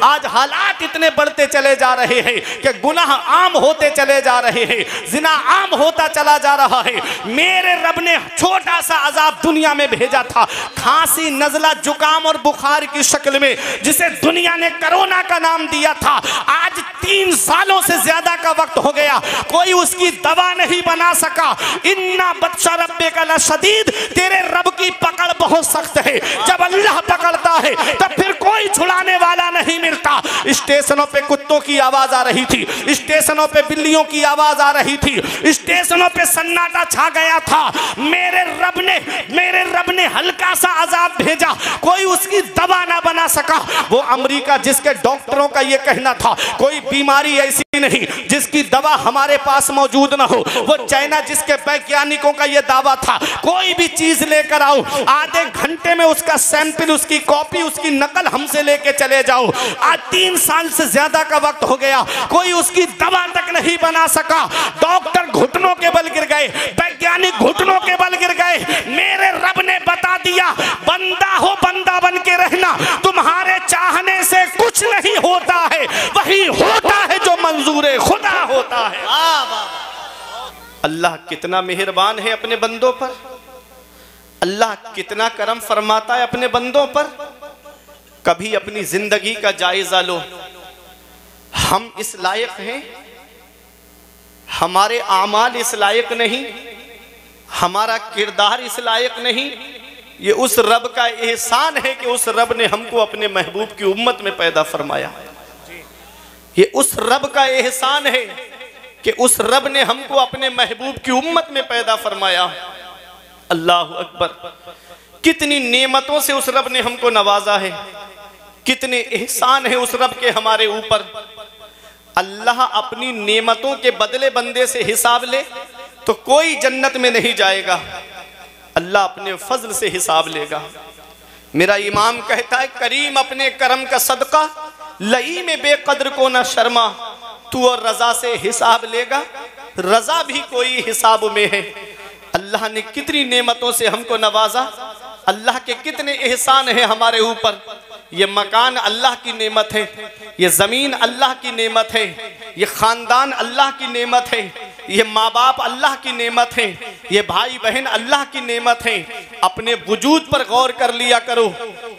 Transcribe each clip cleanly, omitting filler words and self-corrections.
आज हालात इतने बढ़ते चले जा रहे हैं कि गुनाह आम होते चले जा रहे हैं, जिना आम होता चला जा रहा है। मेरे रब ने छोटा सा अजाब दुनिया में भेजा था, खांसी, नजला, जुकाम और बुखार की शक्ल में, जिसे दुनिया ने कोरोना का नाम दिया था। आज 3 सालों से ज्यादा का वक्त हो गया, कोई उसकी दवा नहीं बना सका। इन्ना बत्शा रब्बे का लशदीद, तेरे रब की पकड़ बहुत सख्त है। जब अल्लाह पकड़ता है तब फिर कोई छुड़ाने वाला नहीं मिलता। स्टेशनों पे कुत्तों की आवाज आ रही थी, स्टेशनों पे बिल्लियों की आवाज आ रही थी, स्टेशनों पे सन्नाटा छा गया था। मेरे रब ने हल्का सा अजाब भेजा, कोई उसकी दवा ना बना सका। वो अमेरिका जिसके डॉक्टरों का ये कहना था कोई बीमारी ऐसी नहीं जिसकी दवा हमारे पास मौजूद ना हो, वो चाइना जिसके वैज्ञानिकों का ये दावा था कोई भी चीज लेकर आओ, आधे घंटे में उसका सैंपल, उसकी कॉपी, उसकी नकल हमसे लेके चले जाओ। आज 3 साल से ज्यादा का वक्त हो गया, कोई उसकी दवा तक नहीं बना सका। डॉक्टर घुटनों के बल गिर गए, वैज्ञानिक घुटनों के बल गिर गए। मेरे रब ने बता दिया, बंदा हो बंदा बन के रहना, तुम्हारे चाहने से कुछ नहीं होता है, वही होता है जो मंजूर खुदा होता है। अल्लाह कितना मेहरबान है अपने बंदों पर, अल्लाह कितना करम फरमाता है अपने बंदों पर। कभी अपनी जिंदगी का जायजा लो, हम इस लायक हैं, हमारे आमाल इस लायक नहीं, हमारा किरदार इस लायक नहीं। ये उस रब का एहसान है कि उस रब ने हमको अपने महबूब की उम्मत में पैदा फरमाया। ये उस रब का एहसान है कि उस रब ने हमको अपने महबूब की उम्मत में पैदा फरमाया। अल्लाह अकबर, कितनी नेमतों से उस रब ने हमको नवाजा है, कितने एहसान है उस रब के हमारे ऊपर। अल्लाह अपनी नेमतों के बदले बंदे से हिसाब ले तो कोई जन्नत में नहीं जाएगा, अल्लाह अपने फजल से हिसाब लेगा। मेरा इमाम कहता है, करीम अपने करम का सदका, लई में बेकद्र को न शर्मा, तू और रजा से हिसाब लेगा, रजा भी कोई हिसाब में है। अल्लाह ने कितनी नेमतों से हमको नवाजा, अल्लाह के कितने एहसान है हमारे ऊपर। ये मकान अल्लाह की नेमत है, ये ज़मीन अल्लाह की नेमत है, ये ख़ानदान अल्लाह की नेमत है, ये माँ बाप अल्लाह की नेमत है, ये भाई बहन अल्लाह की नेमत है। अपने वजूद पर गौर कर लिया करो।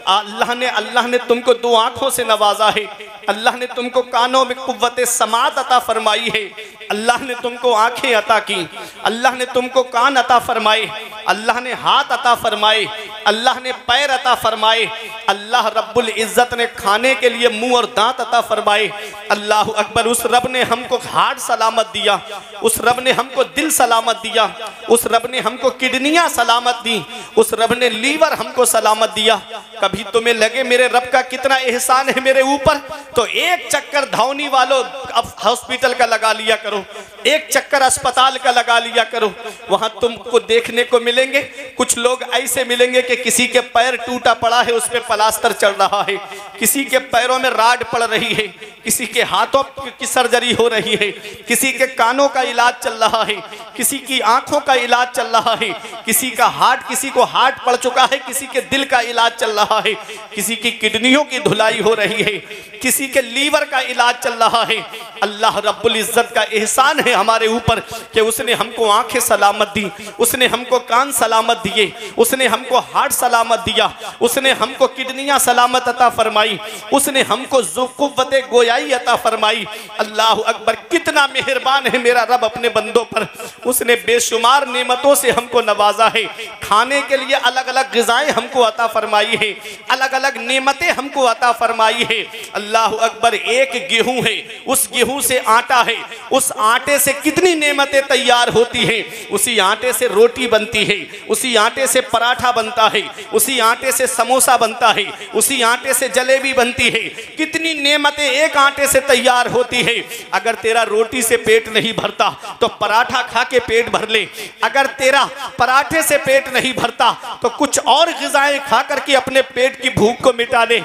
अल्लाह ने तुमको 2 आँखों से नवाजा है, अल्लाह ने तुमको कानों में कुव्वत समात अता फरमाई है, अल्लाह ने तुमको आंखें अता की, अल्लाह ने तुमको कान अता फरमाए, अल्लाह ने हाथ अता फरमाए, अल्लाह ने पैर अता फरमाए, अल्लाह रब्बुल इज़्ज़त ने खाने के लिए मुंह और दांत अता फरमाए। अल्लाह अकबर, उस रब ने हमको हार्ट सलामत दिया, उस रब ने हमको दिल सलामत दिया, उस रब ने हमको किडनियां सलामत दी, उस रब ने लीवर हमको सलामत दिया। कभी तुम्हें लगे मेरे रब का कितना एहसान है मेरे ऊपर, तो एक चक्कर धौनी वालों अब हॉस्पिटल का लगा लिया करो, एक चक्कर अस्पताल का लगा लिया करो। वहां तुमको देखने को मिलेंगे कुछ लोग ऐसे मिलेंगे कि किसी के पैर टूटा पड़ा है, उस पर प्लास्टर चल रहा है, किसी के पैरों में राड पड़ रही है, किसी के हाथों की सर्जरी हो रही है, किसी के कानों का इलाज चल रहा है, किसी की आंखों का इलाज चल रहा है, किसी का हार्ट, किसी को हार्ट पड़ चुका है, किसी के दिल का इलाज चल रहा है, किसी की किडनियों की धुलाई हो रही है, किसी के लीवर का इलाज चल रहा है। अल्लाह रब्बुल इज़्ज़त का एहसान है हमारे ऊपर कि उसने हमको आंखें सलामत दी, उसने हमको कान सलामत दिए, उसने हमको हार्ट सलामत दिया, उसने हमको किडनियां सलामत अता फरमाई, उसने हमको क़ुव्वत गोयाई अता फरमाई। अल्लाह अकबर, कितना मेहरबान है मेरा रब अपने बंदों पर। उसने बेशुमार नेमतों से हमको नवाजा है, खाने के लिए अलग अलग ग़िज़ाएं हमको अता फरमाई है, अलग अलग नेमतें हमको अता फरमाई है। अल्लाह अकबर, एक गेहूं है, उस गेहूं से आटा है, उस आटे से कितनी नेमतें तैयार होती हैं। उसी आटे से रोटी बनती है, उसी आटे से पराठा बनता है, उसी आटे से समोसा बनता है, उसी आटे से जलेबी बनती है। कितनी नेमतें एक आटे से तैयार होती है। अगर तेरा रोटी से पेट नहीं भरता तो पराठा खा के पेट भर ले। अगर तेरा पराठे से पेट नहीं भरता तो कुछ और ग़िज़ाएं खा करके अपने पेट की भूख को मिटा ले।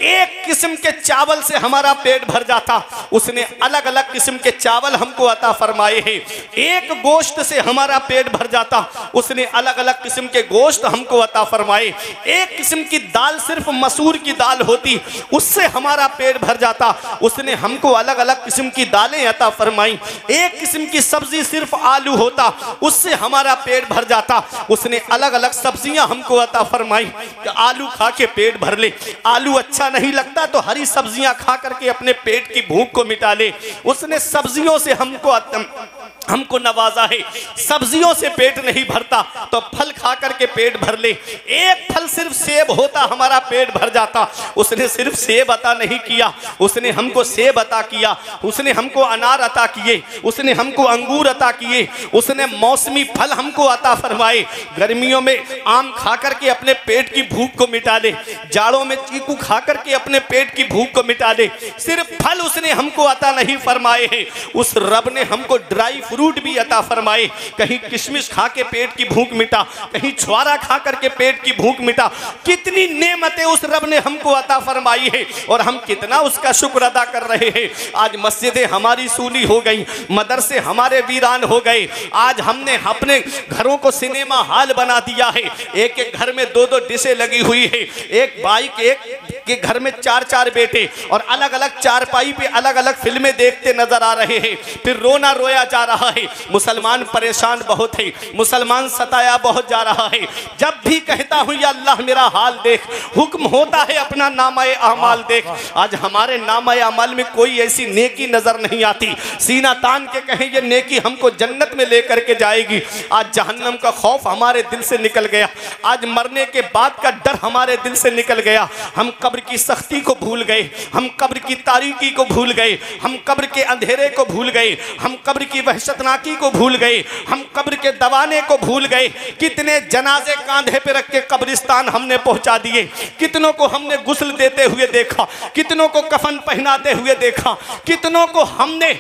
एक किस्म के चावल से हमारा पेट भर जाता, उसने अलग अलग किस्म के चावल हमको अता फरमाए हैं। एक गोश्त से हमारा पेट भर जाता, उसने अलग अलग किस्म के गोश्त हमको अता फरमाए। एक किस्म की दाल, सिर्फ मसूर की दाल होती, उससे हमारा पेट भर जाता, उसने हमको अलग अलग किस्म की दालें अता फरमाई। एक किस्म की सब्जी सिर्फ आलू होता, उससे हमारा पेट भर जाता, उसने अलग अलग सब्जियां हमको अता फरमाई कि आलू खा के पेट भर ले। आलू अच्छा नहीं लगता तो हरी सब्जियां खा करके अपने पेट की भूख को मिटा ले। उसने सब्जियों से हमको नवाजा है। सब्जियों से पेट नहीं भरता तो फल खा करके पेट भर ले। एक फल सिर्फ सेब होता, हमारा पेट भर जाता, उसने सिर्फ सेब अता नहीं किया, उसने हमको सेब अता किया, उसने हमको अनार अता किए, उसने हमको अंगूर अता किए, उसने मौसमी फल हमको अता फरमाए। गर्मियों में आम खा करके अपने पेट की भूख को मिटा ले, जाड़ों में चीकू खा करके अपने पेट की भूख को मिटा ले। सिर्फ फल उसने हमको अता नहीं फरमाए हैं, उस रब ने हमको ड्राई फ्रूट भी अता फरमाए। कहीं किशमिश खा के पेट की भूख मिटा, कहीं छुआरा खा करके पेट की भूख मिटा। कितनी नेमतें उस रब ने हमको अता फरमाई है और हम कितना उसका शुक्र अदा कर रहे हैं। आज मस्जिदें हमारी सूनी हो गई, मदरसे हमारे वीरान हो गए। आज हमने अपने घरों को सिनेमा हॉल बना दिया है। एक एक घर में दो दो डिशें लगी हुई है, एक बाइक, एक के घर में चार चार बेटे, और अलग अलग चारपाई पे अलग अलग फिल्में देखते नजर आ रहे हैं। फिर रोना रोया जा रहा है। मुसलमान परेशान बहुत है, मुसलमान सताया बहुत जा रहा है। जब भी कहता हूँ या अल्लाह मेरा हाल देख, हुक्म होता है अपना नामाए अमाल देख। आज हमारे नामाए अमाल में कोई ऐसी नेकी नजर नहीं आती, सीना तान के कहें ये नेकी हमको जन्नत में लेकर के जाएगी। आज जहन्नम का खौफ हमारे दिल से निकल गया, आज मरने के बाद का डर हमारे दिल से निकल गया। हम कब्र की सख्ती को भूल गए, हम कब्र की तारीकी को भूल गए, हम कब्र के अंधेरे को भूल गए, हम कब्र की वहशतनाकी को भूल गए, हम कब्र के दवाने को भूल गए। कितने जनाजे कांधे पे रख के कब्रिस्तान हमने पहुंचा दिए, कितनों को हमने गुस्ल देते हुए देखा, कितनों को कफन पहनाते हुए देखा, कितनों को हमने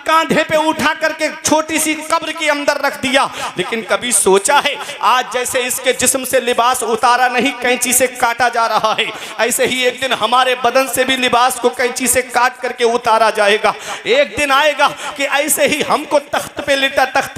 कांधे पे उठा करके छोटी सी कब्र के अंदर रख दिया। लेकिन कभी सोचा है आज जैसे इसके जिस्म से लिबास उतारा नहीं, कैंची से काटा जा रहा है, ऐसे ही एक दिन हमारे बदन से भी लिबास को कैंची से काट करके उतारा जाएगा। एक दिन आएगा कि ऐसे ही हमको तख्ते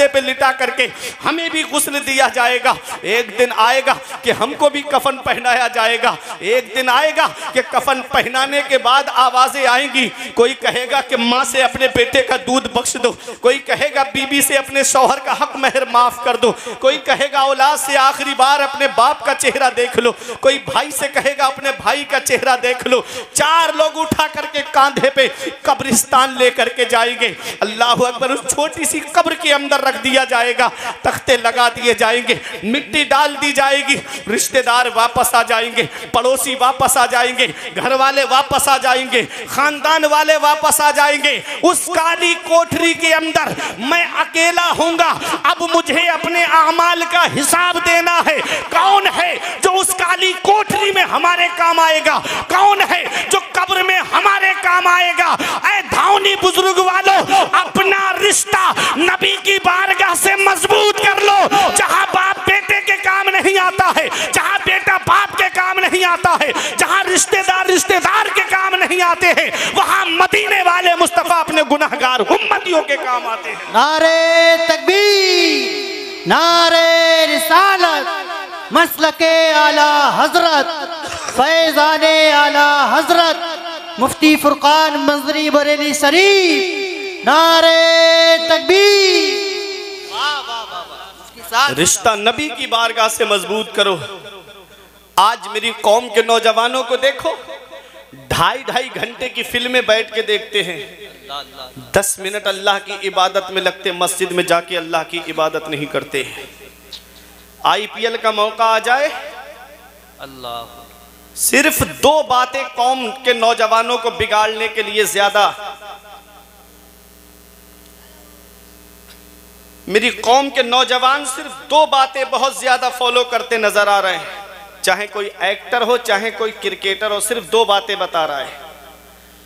पे लिटा करके हमें भी गुस्ल दिया जाएगा। एक दिन आएगा कि हमको भी कफन पहनाया जाएगा। एक दिन आएगा कि कफन पहनाने के बाद आवाजें आएंगी, कोई कहेगा कि माँ से अपने बेटे का दूध बख्श दो, कोई कहेगा बीबी से अपने शौहर का हक महर माफ कर दो, कोई कहेगा औलाद से आखिरी बार अपने बाप का चेहरा देख लो, कोई भाई से कहेगा अपने भाई का चेहरा देख लो। चार लोग उठा करके कांधे पे कब्रिस्तान लेकर के जाएंगे। अल्लाह अकबर। उस छोटी सी कब्र के अंदर रख दिया जाएगा, तख्ते लगा दिए जाएंगे, मिट्टी डाल दी जाएगी, रिश्तेदार वापस आ जाएंगे, पड़ोसी वापस आ जाएंगे, घर वाले वापस आ जाएंगे, खानदान वाले वापस आ जाएंगे। उस काली कोठरी के अंदर मैं अकेला हूंगा। अब मुझे अपने अमाल का हिसाब देना है। कौन है जो उस काली कोठरी में हमारे काम आएगा? कौन है जो कब्र में हमारे काम आएगा? ऐ धावनी बुजुर्ग वालों, अपना रिश्ता नबी की बारगाह से मजबूत कर लो। जहां बाप बेटे के काम नहीं आता है, जहां बेटा बाप के काम नहीं आता है, जहां रिश्तेदार रिश्तेदार के काम नहीं आते हैं, वहां मदीने वाले मुस्तफा अपने गुनहगार उम्मतियों के काम आते हैं। नारे तकबीर, नारे रिसालत, मसलके आला हजरत, फैजाने आला हजरत मुफ्ती फुरकान मंजरी बरेली शरीफ, नारे तकबीर। रिश्ता नबी की बारगाह से मजबूत करो। आज मेरी कौम के नौजवानों को देखो, 2.5 घंटे की फिल्में बैठ के देखते हैं, 10 मिनट अल्लाह की इबादत में लगते, मस्जिद में जाके अल्लाह की इबादत नहीं करते। IPL का मौका आ जाए, अल्लाह सिर्फ 2 बातें कौम के नौजवानों को बिगाड़ने के लिए ज्यादा, मेरी कौम के नौजवान सिर्फ 2 बातें बहुत ज्यादा फॉलो करते नजर आ रहे हैं। चाहे कोई एक्टर हो, चाहे कोई क्रिकेटर हो, सिर्फ 2 बातें बता रहा है।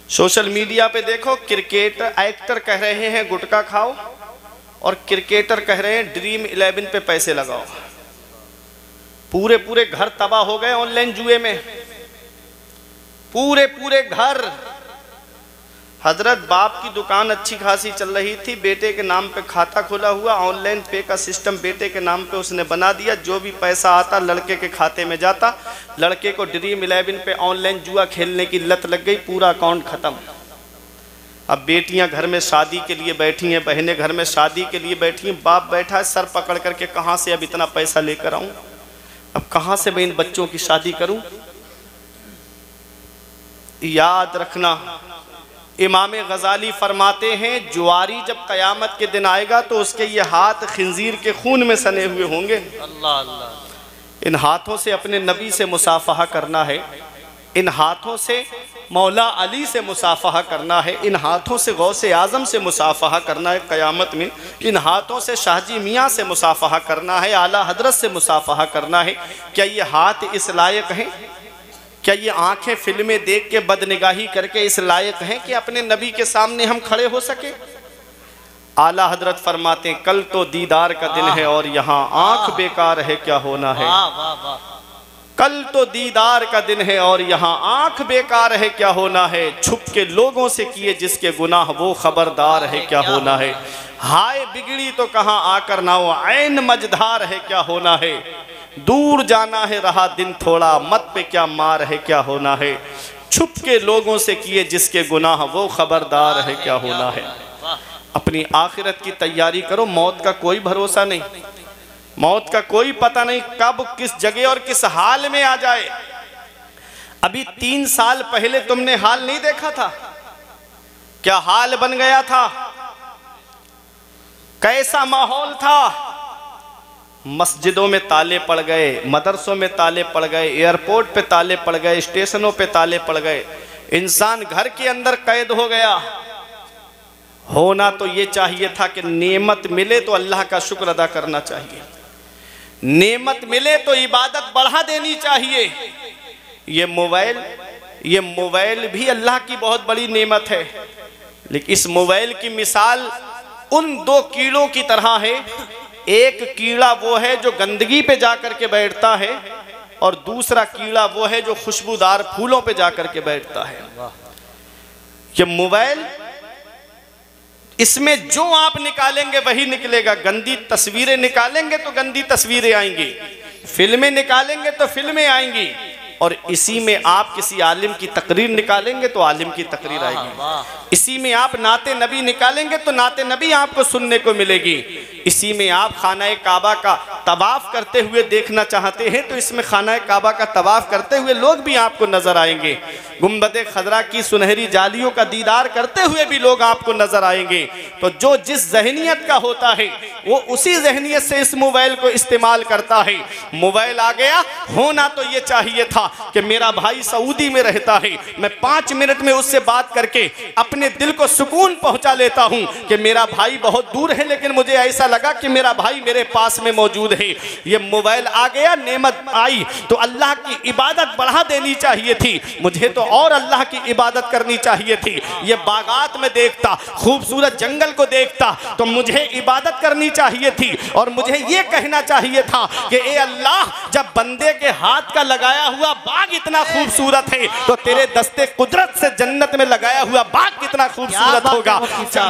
सोशल मीडिया पे देखो, क्रिकेटर एक्टर कह रहे हैं गुटखा खाओ, और क्रिकेटर कह रहे हैं ड्रीम 11 पे पैसे लगाओ। पूरे पूरे घर तबाह हो गए ऑनलाइन जुए में, पूरे पूरे घर। हजरत बाप की दुकान अच्छी खासी चल रही थी, बेटे के नाम पे खाता खोला हुआ, ऑनलाइन पे का सिस्टम बेटे के नाम पे उसने बना दिया। जो भी पैसा आता लड़के के खाते में जाता। लड़के को ड्रीम 11 पे ऑनलाइन जुआ खेलने की लत लग गई, पूरा अकाउंट खत्म। अब बेटियां घर में शादी के लिए बैठी हैं, बहनें घर में शादी के लिए बैठी हैं, बाप बैठा है सर पकड़ करके कहाँ से अब इतना पैसा लेकर आऊं, अब कहाँ से मैं इन बच्चों की शादी करूं। याद रखना, इमाम गजाली फरमाते हैं जुआरी जब कयामत के दिन आएगा तो उसके ये हाथ खिंजीर के खून में सने हुए होंगे। अल्लाह अल्लाह। इन हाथों से अपने नबी से मुसाफहा करना है, इन हाथों से मौला अली से मुसाफहा करना है, इन हाथों से गौसे आज़म से मुसाफहा करना है क़यामत में, इन हाथों से शाहजी मियाँ से मुसाफहा करना है, आला हजरत से मुसाफहा करना है। क्या ये हाथ इस लायक हैं, क्या ये आंखें फिल्में देख के बदनिगाही करके इस लायक हैं कि अपने नबी के सामने हम खड़े हो सके। आला हजरत फरमाते हैं कल तो दीदार का दिन है और यहाँ आंख बेकार है क्या होना है। कल तो दीदार का दिन है और यहाँ आंख बेकार है क्या होना है। छुप के लोगों से किए जिसके गुनाह वो खबरदार है क्या होना है। हाय बिगड़ी तो कहाँ आकर ना हो, ऐन मझधार है क्या होना है। दूर जाना है रहा दिन थोड़ा, मत पे क्या मार है क्या होना है। छुप के लोगों से किए जिसके गुनाह वो खबरदार है क्या होना है। अपनी आखिरत की तैयारी करो, मौत का कोई भरोसा नहीं, मौत का कोई पता नहीं कब किस जगह और किस हाल में आ जाए। अभी 3 साल पहले तुमने हाल नहीं देखा था, क्या हाल बन गया था, कैसा माहौल था। मस्जिदों में ताले पड़ गए, मदरसों में ताले पड़ गए, एयरपोर्ट पे ताले पड़ गए, स्टेशनों पे ताले पड़ गए, इंसान घर के अंदर कैद हो गया। होना तो ये चाहिए था कि नेमत मिले तो अल्लाह का शुक्र अदा करना चाहिए, नेमत मिले तो इबादत बढ़ा देनी चाहिए। ये मोबाइल भी अल्लाह की बहुत बड़ी नेमत है, लेकिन इस मोबाइल की मिसाल उन 2 कीड़ों की तरह है। एक कीड़ा वो है जो गंदगी पे जाकर के बैठता है और दूसरा कीड़ा वो है जो खुशबूदार फूलों पे जाकर के बैठता है। ये मोबाइल, इसमें जो आप निकालेंगे वही निकलेगा। गंदी तस्वीरें निकालेंगे तो गंदी तस्वीरें आएंगी, फिल्में निकालेंगे तो फिल्में आएंगी, और इसी में आप किसी आलिम की तकरीर निकालेंगे तो आलिम की तकरीर आएगी। इसी में आप नाते नबी निकालेंगे तो नाते नबी आपको सुनने को मिलेगी। इसी में आप खाना काबा का तवाफ करते हुए देखना चाहते हैं तो इसमें खाना काबा का तवाफ करते हुए लोग भी आपको नजर आएंगे। गुंबद खजरा की सुनहरी जालियों का दीदार करते हुए भी लोग आपको नजर आएंगे। तो जो जिस जहनियत का होता है वो उसी जहनियत से इस मोबाइल को इस्तेमाल करता है। मोबाइल आ गया, होना तो ये चाहिए था कि मेरा भाई सऊदी में रहता है, मैं 5 मिनट में उससे बात करके अपने दिल को सुकून पहुंचा लेता हूं कि मेरा भाई बहुत दूर है लेकिन मुझे ऐसा लगा कि मेरा भाई मेरे पास में मौजूद है। ये मोबाइल आ गया, नेमत आई, तो अल्लाह की इबादत बढ़ा देनी चाहिए थी, मुझे तो और अल्लाह की इबादत करनी चाहिए थी। ये बागात में देखता, खूबसूरत जंगल को देखता तो मुझे इबादत करनी चाहिए थी और मुझे ये कहना चाहिए था कि ए अल्लाह, जब बंदे के हाथ का लगाया हुआ बाग इतना खूबसूरत है तो तेरे दस्ते कुदरत से जन्नत में लगाया हुआ बाग कितना खूबसूरत होगा।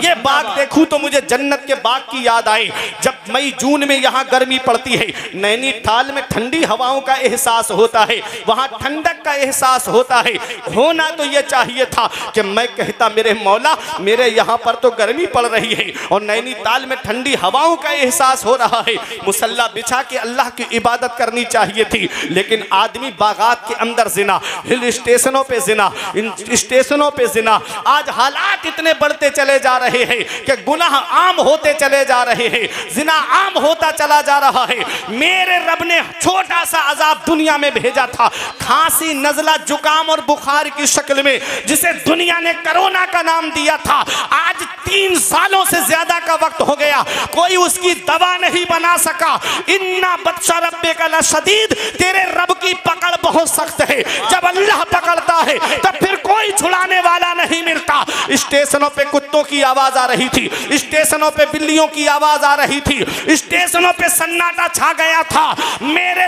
ये बाग देखूं तो मुझे जन्नत के बाग की याद आई। जब मई जून में यहाँ गर्मी पड़ती है, नैनीताल में ठंडी हवाओं का एहसास होता है, वहाँ ठंडक का एहसास होता है। होना तो ये चाहिए था कि मैं कहता मेरे मौला, मेरे यहाँ पर तो गर्मी पड़ रही है और नैनीताल में ठंडी हवाओं का एहसास हो रहा है, मुसल्ला बिछा के अल्लाह की इबादत करनी चाहिए थी। लेकिन आदमी बागात के अंदर जिना, हिल स्टेशनों पे जिना, इन स्टेशनों पे जिना। आज हालात इतने बढ़ते चले जा रहे हैं कि गुनाह आम होते चले जा रहे हैं, जिना आम होता चला जा रहा है। मेरे रब ने छोटा सा अजाब दुनिया में भेजा था, खांसी, नजला, जुकाम और बुखार की शक्ल में, जिसे दुनिया ने कोरोना का नाम दिया था। आज 3 सालों से ज्यादा का वक्त हो गया, कोई उसकी दवा नहीं बना सका। इन्ना बत्शा रब्बे का लशदीद, तेरे रब की पकड़ बहुत सख्त है। जब अल्लाह पकड़ता है तब फिर कोई छुड़ाने वाला नहीं। नहीं मिलता। स्टेशनों पे कुत्तों की आवाज आ रही थी, स्टेशनों पे बिल्लियों की आवाज आ रही थी, स्टेशनों पे सन्नाटा छा गया था। मेरे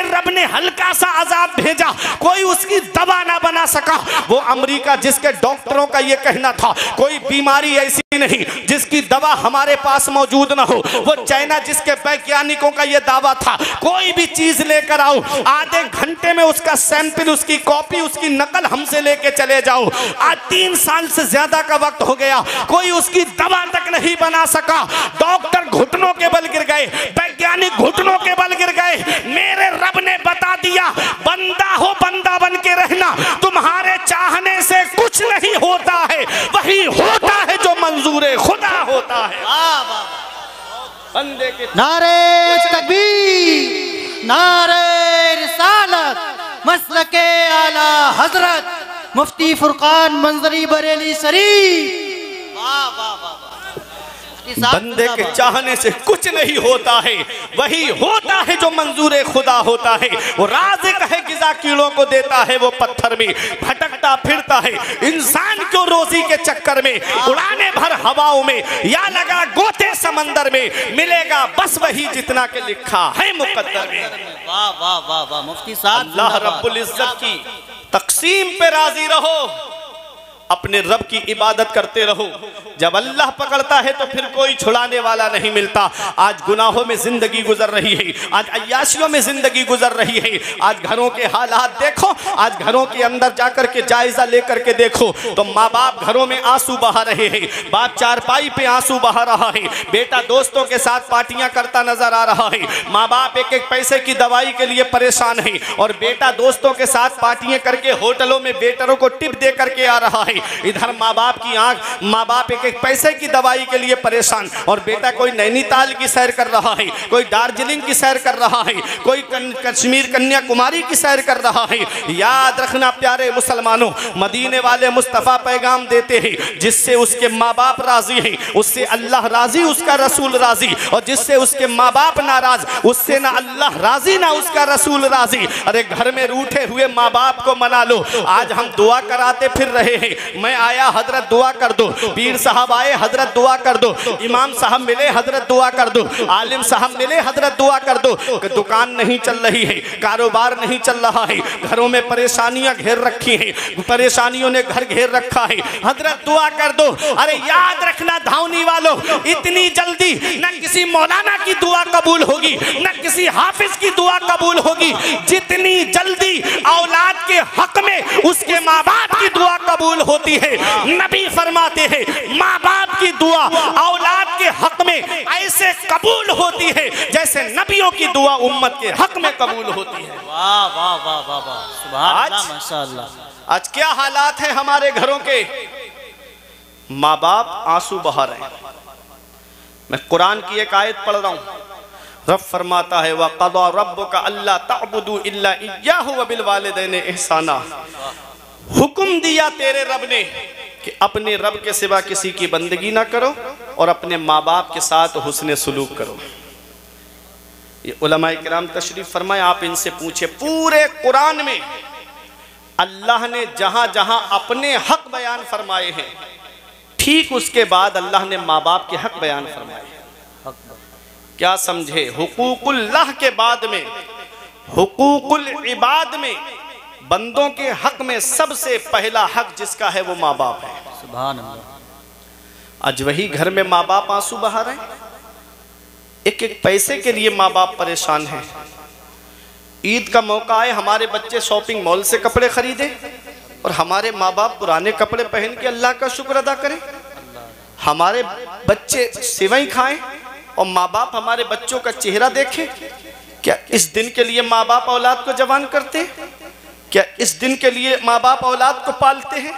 रब ने हल्का सा अजाब भेजा, कोई उसकी दवा ना बना सका। वो अमेरिका जिसके डॉक्टरों का ये कहना था कोई बीमारी ऐसी नहीं जिसकी दवा हमारे पास मौजूद ना हो, वो चाइना जिसके वैज्ञानिकों का ये दावा था कोई भी चीज लेकर आओ, आधे घंटे में उसका सैंपल, उसकी कॉपी, उसकी नकल हमसे लेके चले जाओ। आज 3 साल से ज्यादा का वक्त हो गया, कोई उसकी दवा तक नहीं बना सका। डॉक्टर घुटनों के बल गिर गए, वैज्ञानिक घुटनों के बल गिर गए। मेरे रब ने बता दिया, बंदा हो बंदा बन के रहना, तुम्हारे चाहने से कुछ नहीं होता है, वही होता है जो मंजूर खुदा होता है। बंदे के नारे तकबीर, नारे रिसालत, मसलके आला हजरत मुफ्ती फुरकान मंजरी बरेली शरीफ। वाह वाह वाह। बंदे के चाहने से कुछ नहीं होता है, वही होता है जो मंजूर खुदा होता है। वो राज़िक है, गिज़ा कीड़ों को देता है, वो पत्थर में भटकता फिरता है। इंसान क्यों रोजी के चक्कर में उड़ाने भर हवाओं में या लगा गोते समंदर में, मिलेगा बस वही जितना के लिखा है मुकद्दर में। वाह वाह वाह वाह मुफ्ती साहब, अल्लाह रब्बुल इज्जत की तकसीम पे राजी रहो, अपने रब की इबादत करते रहो। जब अल्लाह पकड़ता है तो फिर कोई छुड़ाने वाला नहीं मिलता। आज गुनाहों में जिंदगी गुजर रही है, आज अय्याशियों में जिंदगी गुजर रही है। आज घरों के हालात देखो, आज घरों के अंदर जाकर के जायजा लेकर के देखो तो माँ बाप घरों में आंसू बहा रहे हैं, बाप चारपाई पे आंसू बहा रहा है, बेटा दोस्तों के साथ पार्टियां करता नजर आ रहा है, माँ बाप एक एक पैसे की दवाई के लिए परेशान है और बेटा दोस्तों के साथ पार्टियां करके होटलों में वेटरों को टिप दे करके आ रहा है। इधर माँ बाप की आंख, माँ बाप एक एक पैसे की दवाई के लिए परेशान और बेटा कोई नैनीताल की सैर कर रहा है, कोई दार्जिलिंग की सैर कर रहा है, कोई कश्मीर कन्याकुमारी की सैर कर रहा है। याद रखना प्यारे मुसलमानों, मदीने वाले मुस्तफ़ा पैगाम देते हैं, जिससे उसके माँ बाप राजी हैं उससे अल्लाह राजी, उसका रसूल राजी, और जिससे उसके माँ बाप नाराज उससे ना अल्लाह राजी ना उसका रसूल राजी। अरे घर में रूठे हुए माँ बाप को मना लो। आज हम दुआ कराते फिर रहे हैं, मैं आया हजरत दुआ कर दो, पीर साहब आए हजरत दुआ कर दो, इमाम साहब मिले हजरत दुआ कर दो, आलिम साहब मिले हजरत दुआ कर दो। दुकान नहीं चल रही है, कारोबार नहीं चल रहा है, घरों में परेशानियां घेर रखी हैं, परेशानियों ने घर घेर रखा है, हजरत दुआ कर दो। अरे याद रखना धावनी वालों, इतनी जल्दी न किसी मौलाना की दुआ कबूल होगी, न किसी हाफिज की दुआ कबूल होगी, जितनी जल्दी औलाद के हक में उसके माँ बाप की दुआ कबूल होती है। नबी फरमाते हैं माँ बाप की दुआ औलाद के हक में ऐसे कबूल होती है जैसे नबियों की दुआ उम्मत के हक में कबूल होती है। वाह वाह वाह वाह वाह, सुभान अल्लाह, माशाअल्लाह। आज क्या हालात हैं हमारे घरों के, माँ बाप आंसू बहा रहे हैं। मैं कुरान की एक आयत पढ़ रहा हूँ, रब फरमाता है वक़ज़ा रब्बुका अल्ला तअबुदू इल्ला इय्याहु व बिल वालिदैनि इहसाना। हुक्म दिया तेरे रब ने कि अपने रब के सिवा किसी की बंदगी ना करो और अपने माँ बाप के साथ हुस्ने सुलूक करो। ये उलमाए किराम तशरीफ फरमाए, आप इनसे पूछे, पूरे कुरान में अल्लाह ने जहां जहां अपने हक बयान फरमाए हैं, ठीक उसके बाद अल्लाह ने माँ बाप के हक बयान फरमाए। क्या समझे? हुकूकुल्लाह के बाद में हुकूकुल इबाद में बंदों के हक में सबसे पहला हक जिसका है वो माँ बाप है। सुभान अल्लाह। आज वही घर में माँ बाप आंसू बहा रहे हैं, एक एक पैसे के लिए माँ बाप परेशान हैं। ईद का मौका है, हमारे बच्चे शॉपिंग मॉल से कपड़े खरीदे और हमारे माँ बाप पुराने कपड़े पहन के अल्लाह का शुक्र अदा करें। हमारे बच्चे सेवई खाएं और माँ बाप हमारे बच्चों का चेहरा देखें। क्या इस दिन के लिए माँ बाप औलाद को जवान करते हैं? क्या इस दिन के लिए माँ बाप औलाद को पालते हैं?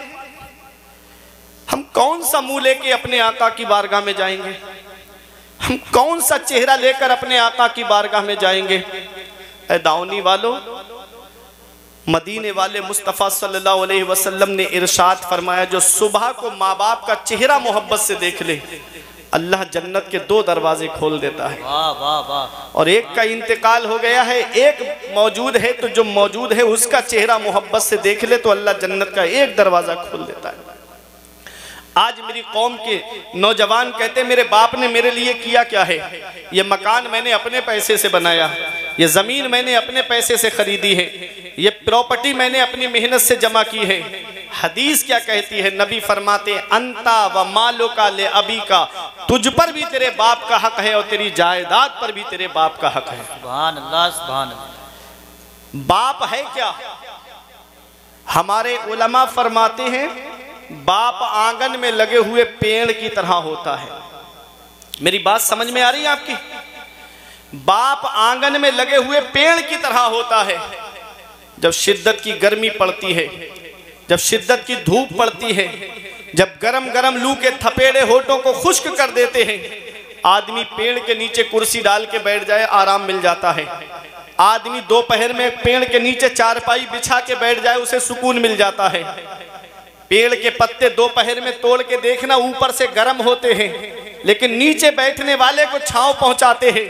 हम कौन सा मुंह लेके अपने आका की बारगाह में जाएंगे? हम कौन सा चेहरा लेकर अपने आका की बारगाह में जाएंगे? ऐ दाऊनी वालों, मदीने वाले मुस्तफ़ा सल्लल्लाहु अलैहि वसल्लम ने इरशाद फरमाया, जो सुबह को माँ बाप का चेहरा मोहब्बत से देख ले, अल्लाह जन्नत के 2 दरवाजे खोल देता है। वाह वाह वाह। और एक का इंतकाल हो गया है, एक मौजूद है, तो जो मौजूद है उसका चेहरा मोहब्बत से देख ले तो अल्लाह जन्नत का एक दरवाजा खोल देता है। आज मेरी कौम के नौजवान कहते मेरे बाप ने मेरे लिए किया क्या है? ये मकान मैंने अपने पैसे से बनाया, ये ज़मीन मैंने अपने पैसे से खरीदी है, ये प्रॉपर्टी मैंने अपनी मेहनत से जमा की है। हदीस क्या कहती है? नबी फरमाते अंता व मालो का ले अबी का, तुझ पर भी तेरे बाप का हक है और तेरी जायदाद पर भी तेरे बाप का हक है। सुभान अल्लाह सुभान अल्लाह। बाप है क्या? हमारे उलमा फरमाते हैं बाप आंगन में लगे हुए पेड़ की तरह होता है। मेरी बात समझ में आ रही है आपकी? बाप आंगन में लगे हुए पेड़ की तरह होता है। जब शिद्दत की गर्मी पड़ती है, जब शिद्दत की धूप पड़ती है, जब गरम गरम लू के थपेड़े होठों को खुश्क कर देते हैं, आदमी पेड़ के नीचे कुर्सी डाल के बैठ जाए, आराम मिल जाता है। आदमी दोपहर में पेड़ के नीचे चारपाई बिछा के बैठ जाए, उसे सुकून मिल जाता है। पेड़ के पत्ते दोपहर में तोड़ के देखना, ऊपर से गर्म होते हैं लेकिन नीचे बैठने वाले को छांव पहुंचाते हैं।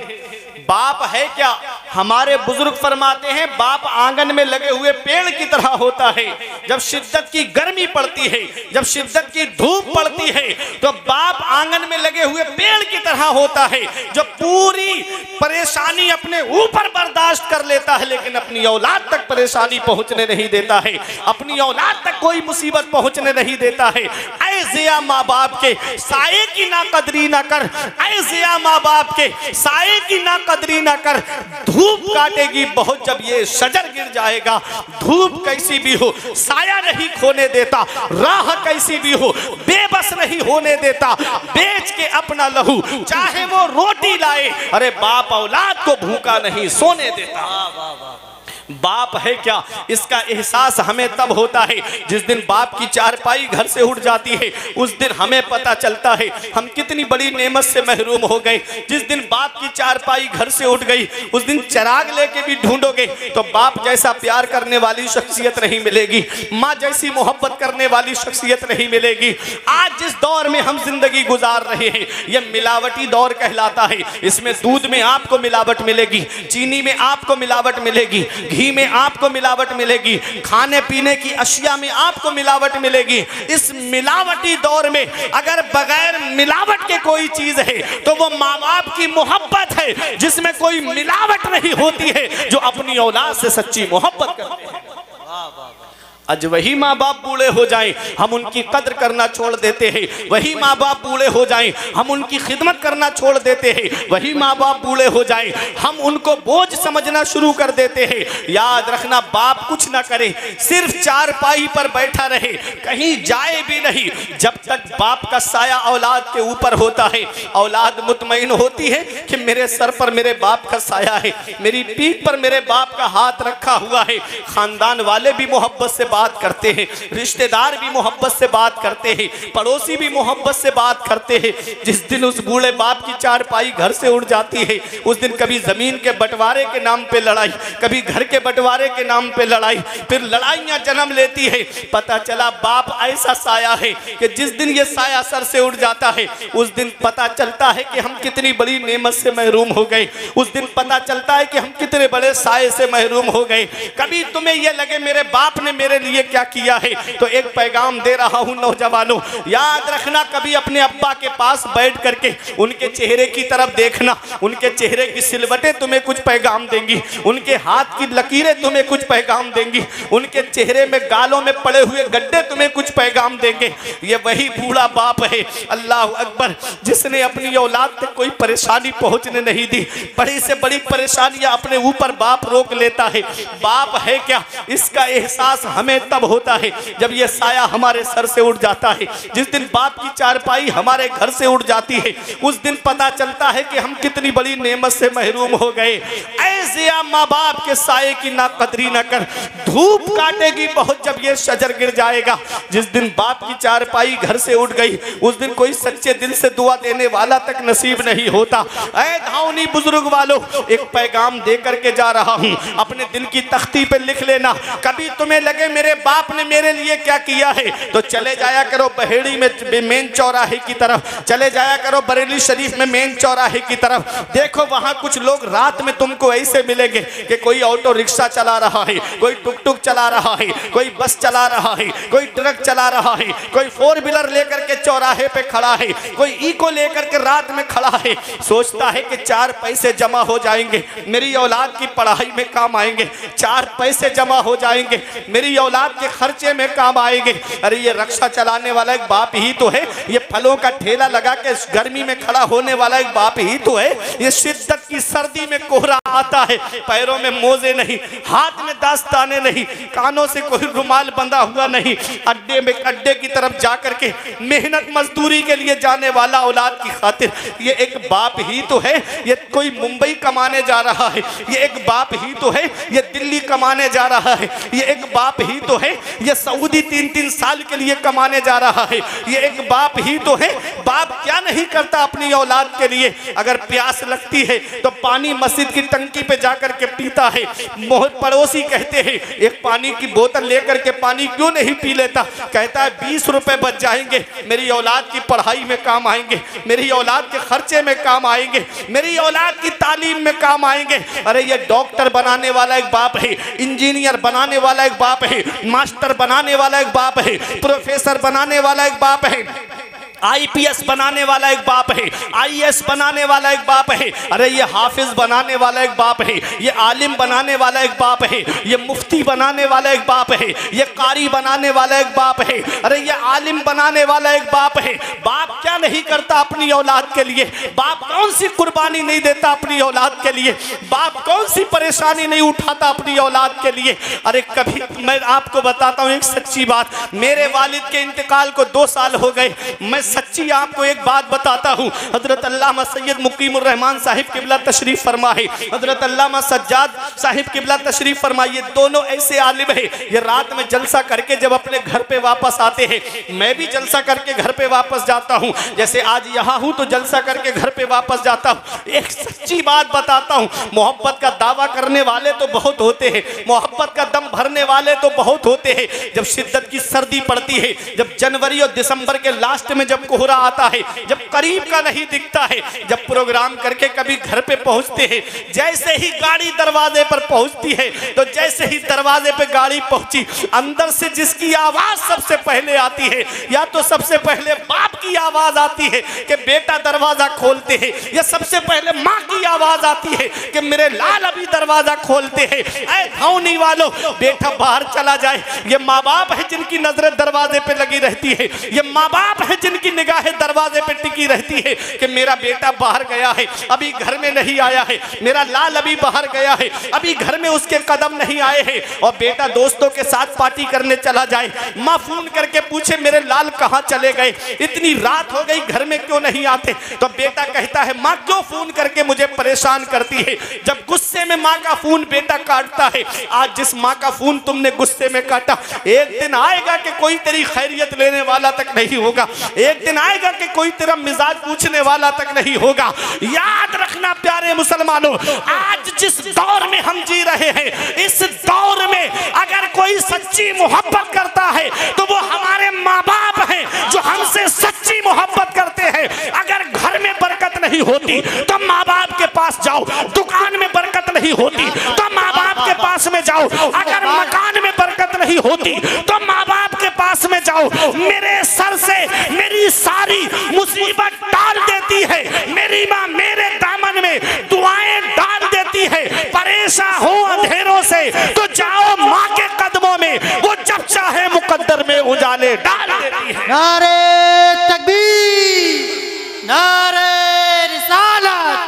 बाप है क्या? हमारे बुजुर्ग फरमाते हैं बाप आंगन में लगे हुए पेड़ की तरह होता है। जब शिद्दत की गर्मी पड़ती है, जब शिद्दत की धूप पड़ती है, तो बाप आंगन में लगे हुए पेड़ की तरह होता है, जो पूरी परेशानी अपने ऊपर बर्दाश्त कर लेता है लेकिन अपनी औलाद तक परेशानी पहुंचने नहीं देता है, अपनी औलाद तक कोई मुसीबत पहुंचने नहीं देता है। ऐ ज़िया माँ बाप के साये की ना कदरी ना कर, ऐ ज़िया माँ बाप के साये की ना कदरी ना कर। धूप काटेगी बहुत जब ये शजर गिर जाएगा। धूप कैसी भी हो साया नहीं खोने देता, राह कैसी भी हो बेबस नहीं होने देता। बेच के अपना लहू चाहे वो रोटी लाए, अरे बाप औलाद को भूखा नहीं सोने देता। बाप है क्या? इसका एहसास हमें तब होता है जिस दिन बाप की चारपाई घर से उठ जाती है। उस दिन हमें पता चलता है हम कितनी बड़ी नेमत से महरूम हो गए। जिस दिन बाप की चारपाई घर से उठ गई, उस दिन चिराग लेके भी ढूंढोगे तो बाप जैसा प्यार करने वाली शख्सियत नहीं मिलेगी, माँ जैसी मोहब्बत करने वाली शख्सियत नहीं मिलेगी। आज जिस दौर में हम जिंदगी गुजार रहे हैं, यह मिलावटी दौर कहलाता है। इसमें दूध में आपको मिलावट मिलेगी, चीनी में आपको मिलावट मिलेगी, घी में आपको मिलावट मिलेगी, खाने पीने की अशिया में आपको मिलावट मिलेगी। इस मिलावटी दौर में अगर बगैर मिलावट के कोई चीज है तो वो माँ बाप की मोहब्बत है, जिसमें कोई मिलावट नहीं होती है, जो अपनी औलाद से सच्ची मोहब्बत करते हैं। आज वही माँ बाप बूढ़े हो जाएं, हम उनकी कद्र करना छोड़ देते हैं। वही माँ बाप बूढ़े हो जाएं, हम उनकी खिदमत करना छोड़ देते हैं। वही माँ बाप बूढ़े हो जाएं, हम उनको बोझ समझना शुरू कर देते हैं। याद रखना, बाप कुछ ना करे, सिर्फ चारपाई पर बैठा रहे, कहीं जाए भी नहीं, जब तक बाप का साया औलाद के ऊपर होता है, औलाद मुतमईन होती है कि मेरे सर पर मेरे बाप का साया है, मेरी पीठ पर मेरे बाप का हाथ रखा हुआ है। खानदान वाले भी मोहब्बत से बात करते हैं, रिश्तेदार भी मोहब्बत से बात करते हैं, पड़ोसी भी मोहब्बत से बात करते हैं। जिस दिन उस बूढ़े बाप की चारपाई घर से उड़ जाती है, उस दिन कभी जमीन के बंटवारे के नाम पे लड़ाई, कभी घर के बंटवारे के नाम पे लड़ाई, फिर लड़ाइयां जन्म लेती है। पता चला बाप ऐसा साया है कि जिस दिन ये साया सर से उड़ जाता है, उस दिन पता चलता है कि हम कितनी बड़ी नेमत से महरूम हो गए। उस दिन पता चलता है कि हम कितने बड़े साये से महरूम हो गए। कभी तुम्हें यह लगे मेरे बाप ने मेरे लिए क्या किया है, तो एक पैगाम दे रहा हूं नौजवानों, याद रखना, कभी अपने अब्बा के पास बैठ करके उनके चेहरे की तरफ देखना। उनके चेहरे की सिलवटें तुम्हें कुछ पैगाम देंगी, उनके हाथ की लकीरें तुम्हें कुछ पैगाम देंगी, उनके चेहरे में गालों में पड़े हुए गड्ढे तुम्हें कुछ पैगाम देंगे। ये वही बूढ़ा बाप है, अल्लाह अकबर, जिसने अपनी औलाद तक कोई परेशानी पहुंचने नहीं दी। बड़ी से बड़ी परेशानियां अपने ऊपर बाप रोक लेता है। बाप है क्या? इसका एहसास हमें तब होता है जब ये साया हमारे सर से उड़ जाता है। जिस दिन बाप की चारपाई हमारे घर से उड़ जाती है, उस दिन पता चलता है कि हम कितनी बड़ी नेमत से महरूम हो गए। ऐसे माँ बाप के साये की ना कदरी ना कर, धूप काटेगी बहुत जब ये शजर गिर जाएगा। जिस दिन बाप की चारपाई घर से उड़ गई, उस दिन कोई सच्चे दिल से दुआ देने वाला तक नसीब नहीं होता। ऐ धावनी बुजुर्ग वालों, एक पैगाम दे करके जा रहा हूं, अपने दिल की तख्ती पे लिख लेना। कभी तुम्हें लगे मेरे मेरे बाप ने मेरे लिए क्या किया है। तो चले जाया करो बहेड़ी में मेन चौराहे की तरफ, चले जाया करो बरेली शरीफ में मेन चौराहे की तरफ, देखो वहां कुछ लोग रात में तुमको ऐसे मिलेंगे कि कोई ऑटो रिक्शा चला रहा है, कोई टुक टुक चला रहा है, कोई बस चला रहा है, कोई ट्रक चला रहा है, कोई फोर व्हीलर लेकर के चौराहे पे खड़ा है, कोई इको लेकर के रात में खड़ा है, सोचता है कि 4 पैसे जमा हो जाएंगे, मेरी औलाद की पढ़ाई में काम आएंगे, 4 पैसे जमा हो जाएंगे, मेरी औलाद के खर्चे में काम आएंगे। अरे ये रिक्शा चलाने वाला एक बाप ही तो है, ये फलों का ठेला लगा के गर्मी में खड़ा होने वाला एक बाप ही तो है, ये शिद्दत की सर्दी में कोहरा आता है, पैरों में मोजे नहीं, हाथ में दास्ताने नहीं, कानों से कोई रुमाल बंधा हुआ नहीं, अड्डे की तरफ जाकर के मेहनत मजदूरी के लिए जाने वाला औलाद की खातिर ये एक बाप ही तो है। ये कोई मुंबई कमाने जा रहा है, ये एक बाप ही तो है, ये दिल्ली कमाने जा रहा है, ये एक बाप ही तो है, ये सऊदी 3-3 साल के लिए कमाने जा रहा है, ये एक बाप ही तो है। बाप क्या नहीं करता अपनी औलाद के लिए। अगर प्यास लगती है तो पानी मस्जिद की टंकी पे जाकर के पीता है। पड़ोसी कहते हैं एक पानी की बोतल लेकर के पानी क्यों नहीं पी लेता, कहता है 20 रुपए बच जाएंगे, मेरी औलाद की पढ़ाई में काम आएंगे, मेरी औलाद के खर्चे में काम आएंगे, मेरी औलाद की तालीम में काम आएंगे। अरे ये डॉक्टर बनाने वाला एक बाप है, इंजीनियर बनाने वाला एक बाप है, मास्टर बनाने वाला एक बाप है, प्रोफेसर बनाने वाला एक बाप है, IPS बनाने वाला एक बाप है, IAS बनाने वाला एक बाप है, अरे ये हाफिज बनाने वाला एक बाप है, ये आलिम बनाने वाला एक बाप है, ये मुफ्ती बनाने वाला एक बाप है, ये कारी बनाने वाला एक बाप है, अरे ये आलिम बनाने वाला एक बाप है। बाप क्या नहीं करता अपनी औलाद के लिए, बाप कौन सी कुर्बानी नहीं देता अपनी औलाद के लिए, बाप कौन सी परेशानी नहीं उठाता अपनी औलाद के लिए। अरे कभी मैं आपको बताता हूँ एक सच्ची बात, मेरे वालिद के इंतकाल को 2 साल हो गए, मैं सच्ची आपको एक बात बताता हूँ। हजरत अल्लामा सैयद मुकीमुर रहमान साहिब किबला तशरीफ फरमा है, हजरत अल्लामा सज्जाद साहिब किबला तशरीफ फरमा, ये दोनों ऐसे आलिम है, ये रात में जलसा करके जब अपने घर पे वापस आते हैं, मैं भी जलसा करके घर पे वापस जाता हूँ, जैसे आज यहाँ हूँ तो जलसा करके घर पे वापस जाता हूँ। एक सच्ची बात बताता हूँ, मोहब्बत का दावा करने वाले तो बहुत होते हैं, मोहब्बत का दम भरने वाले तो बहुत होते हैं। जब शिद्दत की सर्दी पड़ती है, जब जनवरी और दिसंबर के लास्ट में जब कोहरा आता है, जब करीब का नहीं दिखता है, जब प्रोग्राम करके कभी घर पे पहुंचते हैं, जैसे ही गाड़ी दरवाजे पर पहुंचती है, तो जैसे ही दरवाजे पे गाड़ी पहुंची, अंदर से जिसकी आवाज सबसे पहले आती है, या तो सबसे पहले बाप की आवाज आती है कि बेटा दरवाजा खोलते हैं, या सबसे पहले माँ की आवाज आती है कि मेरे लाल अभी दरवाजा खोलते हैं। ऐ धौनी वालों, बेटा बाहर चला जाए। ये माँ बाप है जिनकी नजरें दरवाजे पे लगी रहती है, ये माँ बाप है जिनकी निगाहें दरवाजे पे टिकी रहती है कि मेरा बेटा बाहर गया है, अभी घर में नहीं आया है, मेरा लाल अभी बाहर गया है, अभी घर में उसके कदम नहीं आए हैं, और बेटा दोस्तों के साथ पार्टी करने चला जाए, माँ फोन करके पूछे मेरे लाल कहाँ चले गए, इतनी रात हो गई घर में क्यों नहीं आते, तो बेटा कहता है माँ क्यों फोन करके मुझे परेशान करती है। जब गुस्से में माँ का फोन बेटा काटता है, आज जिस माँ का फोन तुमने गुस्से में काटा, एक दिन आएगा कि कोई तेरी खैरियत लेने वाला तक नहीं होगा, एक दिन आएगा कि कोई तेरा मिजाज पूछने वाला तक नहीं होगा। याद रखना प्यारे मुसलमानों, आज जिस दौर में हम जी रहे हैं, इस दौर में अगर कोई सच्ची मोहब्बत करता है तो वो हमारे माँ बाप हैं जो हमसे सच्ची मोहब्बत करते हैं। अगर घर में बरकत नहीं होती तो माँ बाप के पास जाओ, दुकान में बरकत नहीं होती तो माँ बाप के पास में जाओ, अगर मकान में बरकत नहीं होती तो माँ बाप के पास में जाओ। मेरे सर से मेरी सारी मुसीबत डाल देती है, मेरी माँ मेरे दामन में दुआएं डाल देती है। परेशान हो अंधेरों से तो जाओ माँ के कदमों में, वो जब चाहे मुकद्दर में उजाले डाल देती है। नारे तकबीर, नारे रिसालत,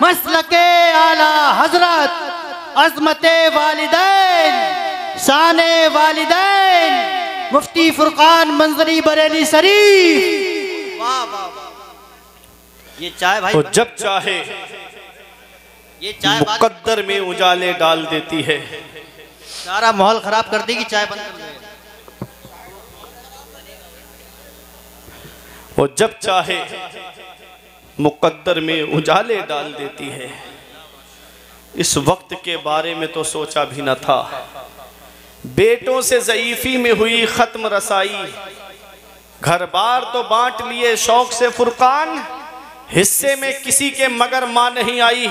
मसलके आला हजरत, अज़मते वालिदैन, शाने वालिदैन, मुफ्ती फुरकान मंजरी बरेली शरीफ। वाह वाह वाह। ये चाय भाई, तो जब चाहे ये चाय मुकद्दर में उजाले डाल देती है। सारा माहौल खराब कर देगी, चाय बंद कर दे। वो जब चाहे मुकद्दर में उजाले डाल देती है। इस वक्त के बारे में तो सोचा भी न था बेटों से ज़ईफ़ी में हुई ख़त्म रसाई, घर बार तो बांट लिए शौक से फुरकान, हिस्से में किसी के मगर माँ नहीं आई,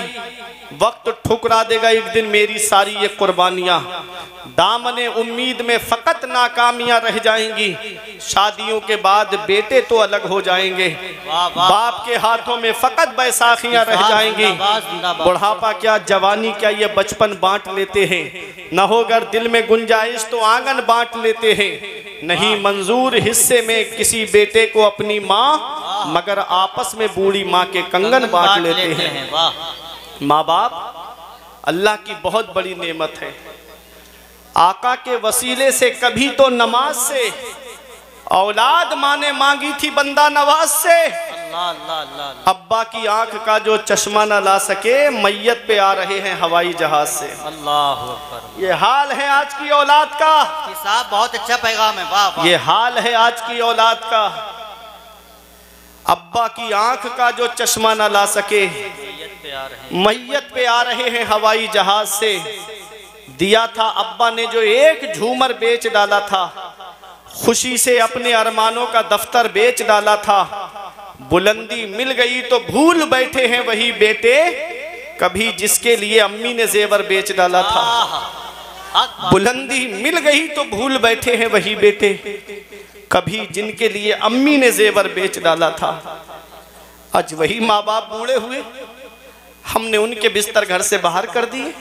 वक्त ठुकरा देगा एक दिन मेरी सारी ये कुर्बानियाँ, दामने उम्मीद में फ़कत नाकामियाँ रह जाएंगी, शादियों के बाद बेटे तो अलग हो जाएंगे, बाप के हाथों में फ़कत बैसाखियाँ रह जाएंगी, बुढ़ापा क्या जवानी क्या ये बचपन बांट लेते हैं, न हो अगर दिल में गुंजाइश तो आंगन बांट लेते हैं, नहीं मंजूर हिस्से में किसी बेटे को अपनी माँ, मगर आपस में बूढ़ी माँ के कंगन बांट लेते हैं। माँ बाप अल्लाह की बहुत बड़ी नेमत है। आका के वसीले से कभी तो नमाज से औलाद माँ ने मांगी थी बंदा नवाज से, अब्बा की आंख का जो चश्मा न ला सके मैयत पे आ रहे हैं हवाई जहाज से। अल्लाह अकबर। ये हाल है आज की औलाद का। साहब बहुत अच्छा पैगाम है। वाह। ये हाल है आज की औलाद का। अब्बा की आंख का जो चश्मा न ला सके मैयत पे आ रहे हैं हवाई जहाज से। दिया था अब्बा ने जो एक झूमर बेच डाला था, खुशी से अपने अरमानों का दफ्तर बेच डाला था, बुलंदी मिल गई तो भूल बैठे हैं वही बेटे, कभी जिसके लिए अम्मी ने जेवर बेच डाला था। बुलंदी मिल गई तो भूल बैठे हैं वही बेटे, कभी जिनके लिए अम्मी ने जेवर बेच डाला था। आज वही माँ बाप बूढ़े हुए, हमने उनके बिस्तर घर से बाहर कर दिए।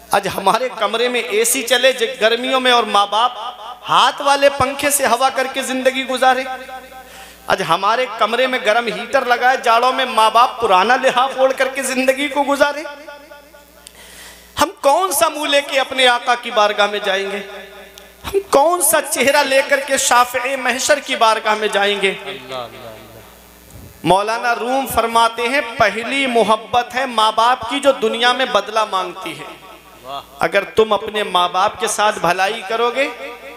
आज हमारे कमरे में एसी चले गर्मियों में और माँ बाप हाथ वाले पंखे से हवा करके जिंदगी गुजारे। आज हमारे कमरे में गर्म हीटर लगाए जाड़ों में माँ बाप पुराना लिहाफ ओढ़ करके जिंदगी को गुजारे। हम कौन सा मुंह लेके अपने आका की बारगाह में जाएंगे? हम कौन सा चेहरा लेकर के शाफ़िए महशर की बारगाह में जाएंगे? मौलाना रूम फरमाते हैं पहली मोहब्बत है माँ बाप की जो दुनिया में बदला मांगती है। अगर तुम अपने माँ बाप के साथ भलाई करोगे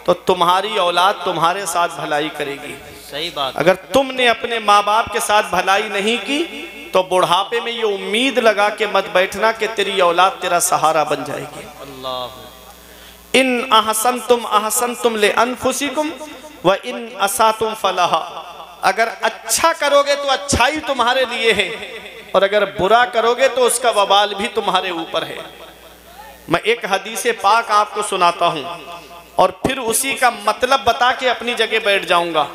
तो तुम्हारी औलाद तुम्हारे साथ भलाई करेगी। सही बात। अगर तुमने अपने माँ बाप के साथ भलाई नहीं की तो बुढ़ापे में ये उम्मीद लगा के मत बैठना कि तेरी औलाद तेरा सहारा बन जाएगी। अल्लाह। इन अहसनतुम ले अनफुसिकुम व इन असातुम फलाह। अगर अच्छा करोगे तो अच्छाई तुम्हारे लिए है और अगर बुरा करोगे तो उसका वबाल भी तुम्हारे ऊपर है। मैं एक हदीसे पाक आपको सुनाता हूं और फिर उसी का मतलब बता के अपनी जगह बैठ जाऊंगा।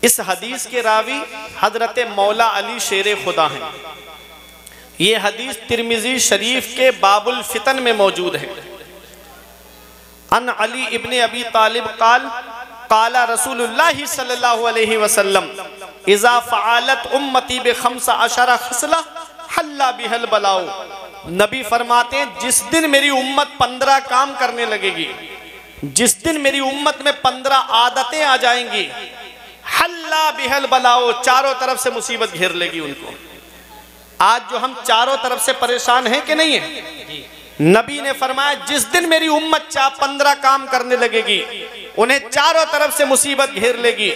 इस हदीस के रावी हजरत मौला अली शेर खुदा हैं। ये हदीस तिरमिजी शरीफ के बाबुल फितन में मौजूद है। अन अली इब्ने अबी तालिब काला रसूलुल्लाह सल्लल्लाहु अलैहि वसल्लम इज़ा फ़अलत उम्मती बिखम्सा अशरा खसला हल्ला बिहल बलाओ। नबी फरमाते हैं जिस दिन मेरी उम्मत 15 काम करने लगेगी, जिस दिन मेरी उम्मत में 15 आदतें आ जाएंगी, हल्ला बिहल बलाओ, चारों तरफ से मुसीबत घेर लेगी उनको। आज जो हम चारों तरफ से परेशान हैं कि नहीं है, नबी ने फरमाया जिस दिन मेरी उम्मत 15 काम करने लगेगी उन्हें चारों तरफ से मुसीबत घेर लेगी।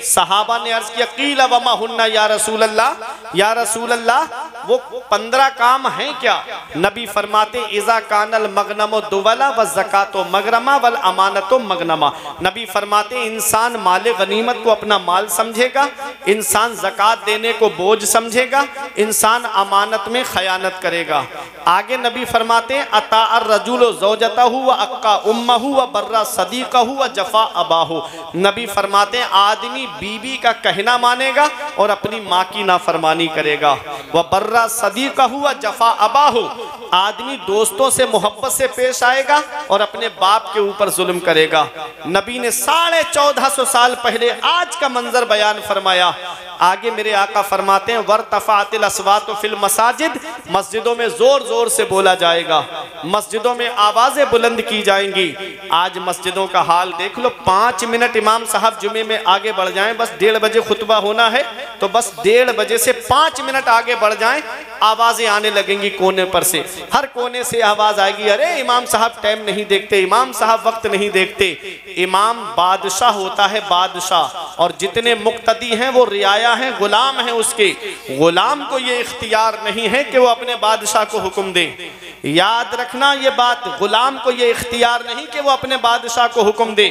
सहाबा ने अर्ज किया कीला वमा हुन्ना या रसूल अल्लाह, वो 15 काम हैं क्या? नबी फरमाते इज़ा कानल मगनमो दुवला व ज़कातो मगरमा वल अमानतो मगनमा। नबी फरमाते इंसान माले गनीमत को अपना माल समझेगा, इंसान ज़कात देने को बोझ समझेगा, इंसान अमानत में खयानत करेगा। आगे नबी फरमाते अता अर्रजुल ज़ौजतहु व अक्का उम्महु व बर्रा सदीक़हु व जफ़ा अबाहु। नबी फरमाते आदमी बीबी का कहना मानेगा और अपनी माँ की नाफरमानी करेगा। व बर्रा सदीक़हु व जफ़ा अबाहु, आदमी दोस्तों से मोहब्बत से पेश आएगा और अपने बाप के ऊपर जुल्म करेगा। नबी ने 1450 साल पहले आज का मंजर बयान फरमाया। आगे मेरे आका फरमाते हैं वर्तफ़ातिल अस्वातु फिल मसाजिद, मस्जिदों में जोर जोर से बोला जाएगा, मस्जिदों में आवाज़ें बुलंद की जाएंगी। आज मस्जिदों का हाल देख लो। 5 मिनट इमाम साहब जुमे में आगे बढ़ जाएं, बस 1:30 बजे खुतबा होना है तो बस 1:30 बजे से 5 मिनट आगे बढ़ जाएं, आवाज़ें आने लगेंगी कोने पर से, हर कोने से आवाज़ आएगी अरे इमाम साहब टाइम नहीं देखते, इमाम साहब वक्त नहीं देखते। इमाम बादशाह होता है, बादशाह, और जितने मुक्तदी हैं वो रियाया हैं, गुलाम हैं उसके। गुलाम को ये इख्तियार नहीं है कि वो अपने बादशाह को हुक्म दे। याद रखना ये बात, गुलाम को ये इख्तियार नहीं कि वो अपने बादशाह को हुक्म दे।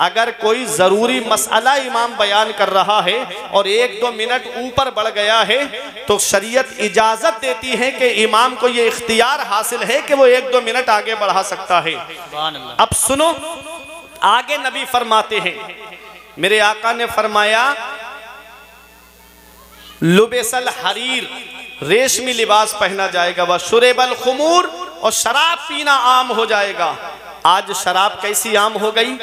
अगर कोई ज़रूरी मसला इमाम बयान कर रहा है और 1-2 मिनट ऊपर बढ़ गया है तो शरीयत इजाज़त देती है कि इमाम को ये इख्तियार हासिल है कि वो 1-2 मिनट आगे बढ़ा सकता है। अब सुनो, आगे नबी फरमाते हैं, मेरे आका ने फरमाया लुबेसल हरीर, रेशमी लिबास पहना जाएगा, वह शुरेबल खुमूर, और शराब पीना आम हो जाएगा। आज शराब कैसी आम हो गई,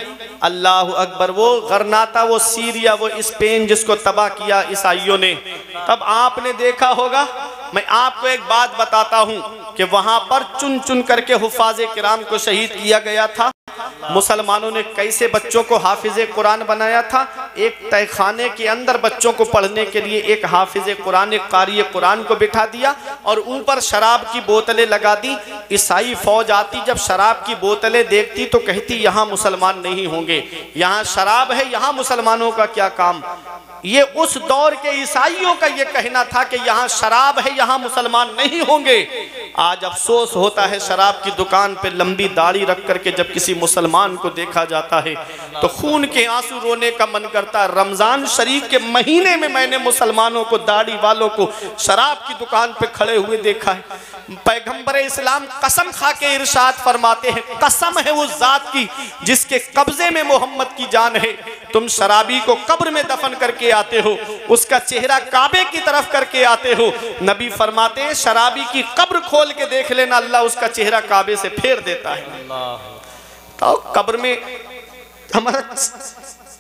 अल्लाह अकबर। वो गरनाता, वो सीरिया, वो स्पेन जिसको तबाह किया ईसाइयों ने, तब आपने देखा होगा। मैं आपको एक बात बताता हूं कि वहां पर चुन चुन करके हुफ़ाज़े किराम को शहीद किया गया था। मुसलमानों ने कैसे बच्चों को हाफिज़े कुरान बनाया था, एक तहखाने के अंदर बच्चों को पढ़ने के लिए एक हाफिज़े कुरान, एक कारी कुरान को बिठा दिया और ऊपर शराब की बोतलें लगा दी। ईसाई फौज आती, जब शराब की बोतलें देखती तो कहती यहाँ मुसलमान नहीं होंगे, यहाँ शराब है, यहाँ मुसलमानों का क्या काम। ये उस दौर के ईसाइयों का ये कहना था कि यहाँ शराब है, यहाँ मुसलमान नहीं होंगे। आज अफसोस होता है, शराब की दुकान पे लंबी दाढ़ी रख करके जब किसी मुसलमान को देखा जाता है तो खून के आंसू रोने का मन करता है। रमजान शरीफ के महीने में मैंने मुसलमानों को, दाढ़ी वालों को शराब की दुकान पे खड़े हुए देखा है। पैगंबर इस्लाम कसम खा के इरशाद फरमाते हैं, कसम है उस जात की जिसके कब्जे में मोहम्मद की जान है, तुम शराबी को कब्र में दफन करके आते हो, उसका चेहरा काबे की तरफ करके आते हो। नबी फरमाते हैं शराबी की कब्र खोल के देख लेना, अल्लाह उसका चेहरा काबे से फेर देता है। तो कब्र में हमारा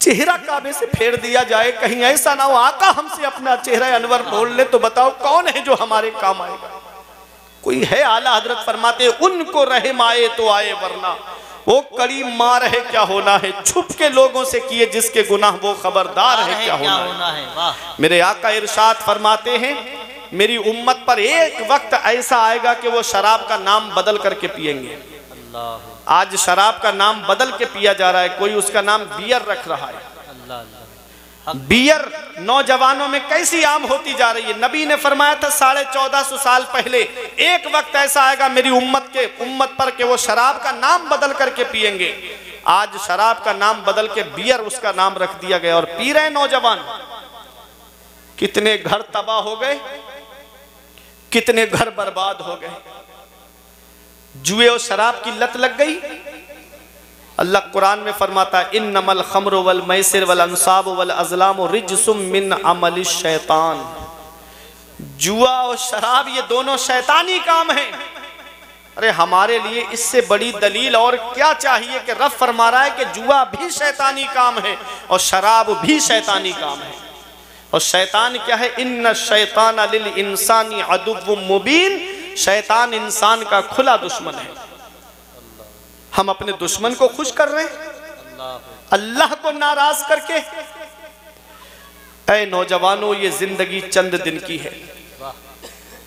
चेहरा काबे से फेर दिया जाए, कहीं ऐसा ना हो आका हमसे अपना चेहरा अनवर बोल ले, तो बताओ कौन है जो हमारे काम आएगा। कोई है? आला हजरत फरमाते उनको रहम आए तो आए, वरना वो कड़ी मार है क्या होना है। छुप के लोगों से किए जिसके गुनाह वो खबरदार है क्या होना है। मेरे आका इरशाद फरमाते हैं मेरी उम्मत पर एक वक्त ऐसा आएगा कि वो शराब का नाम बदल करके पिएंगे। आज शराब का नाम बदल के पिया जा रहा है, कोई उसका नाम बियर रख रहा है। बियर नौजवानों में कैसी आम होती जा रही है। नबी ने फरमाया था 1450 साल पहले, एक वक्त ऐसा आएगा मेरी उम्मत पर कि वो शराब का नाम बदल करके पिएंगे। आज शराब का नाम बदल के बियर उसका नाम रख दिया गया और पी रहे नौजवान। कितने घर तबाह हो गए, कितने घर बर्बाद हो गए। जुए और शराब की लत लग गई। अल्लाह कुरान में फरमाता है इन्नमल खम्रु वल मैसिर वल अंसाब वल अज़लाम रिज्सुम मिन अमलि शैतान। जुआ और शराब ये दोनों शैतानी काम हैं। अरे हमारे लिए इससे बड़ी दलील और क्या चाहिए कि रब फरमा रहा है कि जुआ भी शैतानी काम है और शराब भी शैतानी काम है। और शैतान क्या है? इन्ना शैतान लिल इंसानी अदुव्वुम मुबीन। शैतान इंसान का खुला दुश्मन है। हम अपने दुश्मन को खुश कर रहे हैं अल्लाह को नाराज करके। ऐ नौजवानों, ये जिंदगी चंद दिन की है,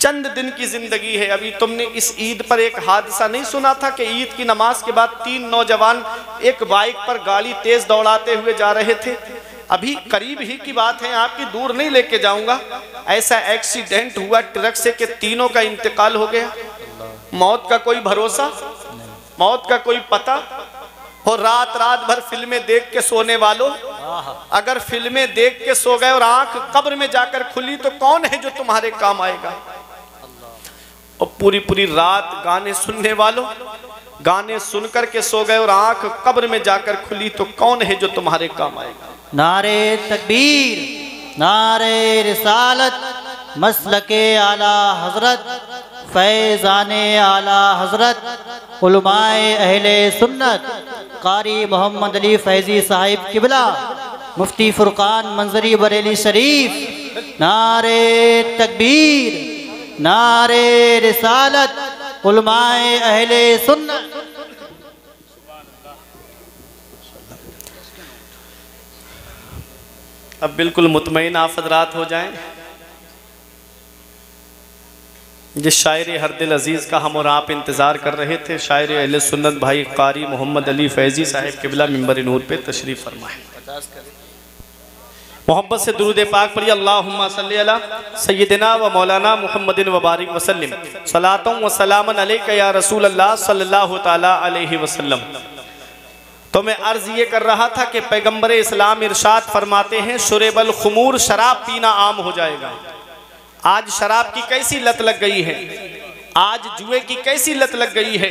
चंद दिन की जिंदगी है। अभी तुमने इस ईद पर एक हादसा नहीं सुना था कि ईद की नमाज के बाद 3 नौजवान एक बाइक पर गाड़ी तेज दौड़ाते हुए जा रहे थे। अभी करीब ही की बात है, आपकी दूर नहीं लेके जाऊंगा। ऐसा एक्सीडेंट हुआ ट्रक से कि तीनों का इंतकाल हो गया। मौत का कोई भरोसा, मौत का कोई पता। और रात रात भर फिल्में देख के सोने वालों, अगर फिल्में देख के सो गए और आंख कब्र में जाकर खुली तो कौन है जो तुम्हारे काम आएगा। और पूरी पूरी रात गाने सुनने वालों, गाने सुनकर के सो गए और आंख कब्र में जाकर खुली तो कौन है जो तुम्हारे काम आएगा। नारे तकबीर, नारे रिसालत, मसलके आला हजरत, फैज़ाने आला हजरत, उलमाए अहले सुन्नत, कारी मोहम्मद अली फैजी साहिब किबला, मुफ्ती फुरकान मंजरी बरेली शरीफ। नारे तकबीर, नारे रिसालत, उलमाए अहले सुन्नत। अब बिल्कुल मुतमईन आप हज़रात हो जाएं। जिस शायर हर दिल अजीज़ का हम और आप इंतज़ार कर रहे थे, शायर अहले सुन्नत भाई कारी मोहम्मद अली फैजी साहिब किबला मिंबर नूर पे तशरीफ़ फरमाए। मोहब्बत से दुरूद पाक पढ़िए। अल्लाहुम्मा सल्ली अला सय्यिदिना व मौलाना मुहम्मदिन व बारिक वसल्लिम सलातम व सलामन अलैका या रसूल अल्लाह सल्लल्लाहु ताला अलैहि वसल्लम। तो मैं अर्ज ये कर रहा था कि पैगम्बर इस्लाम इरशाद फरमाते हैं शुरेबल खुमूर, शराब पीना आम हो जाएगा। आज शराब की कैसी लत लग गई है, आज जुए की कैसी लत लग गई है।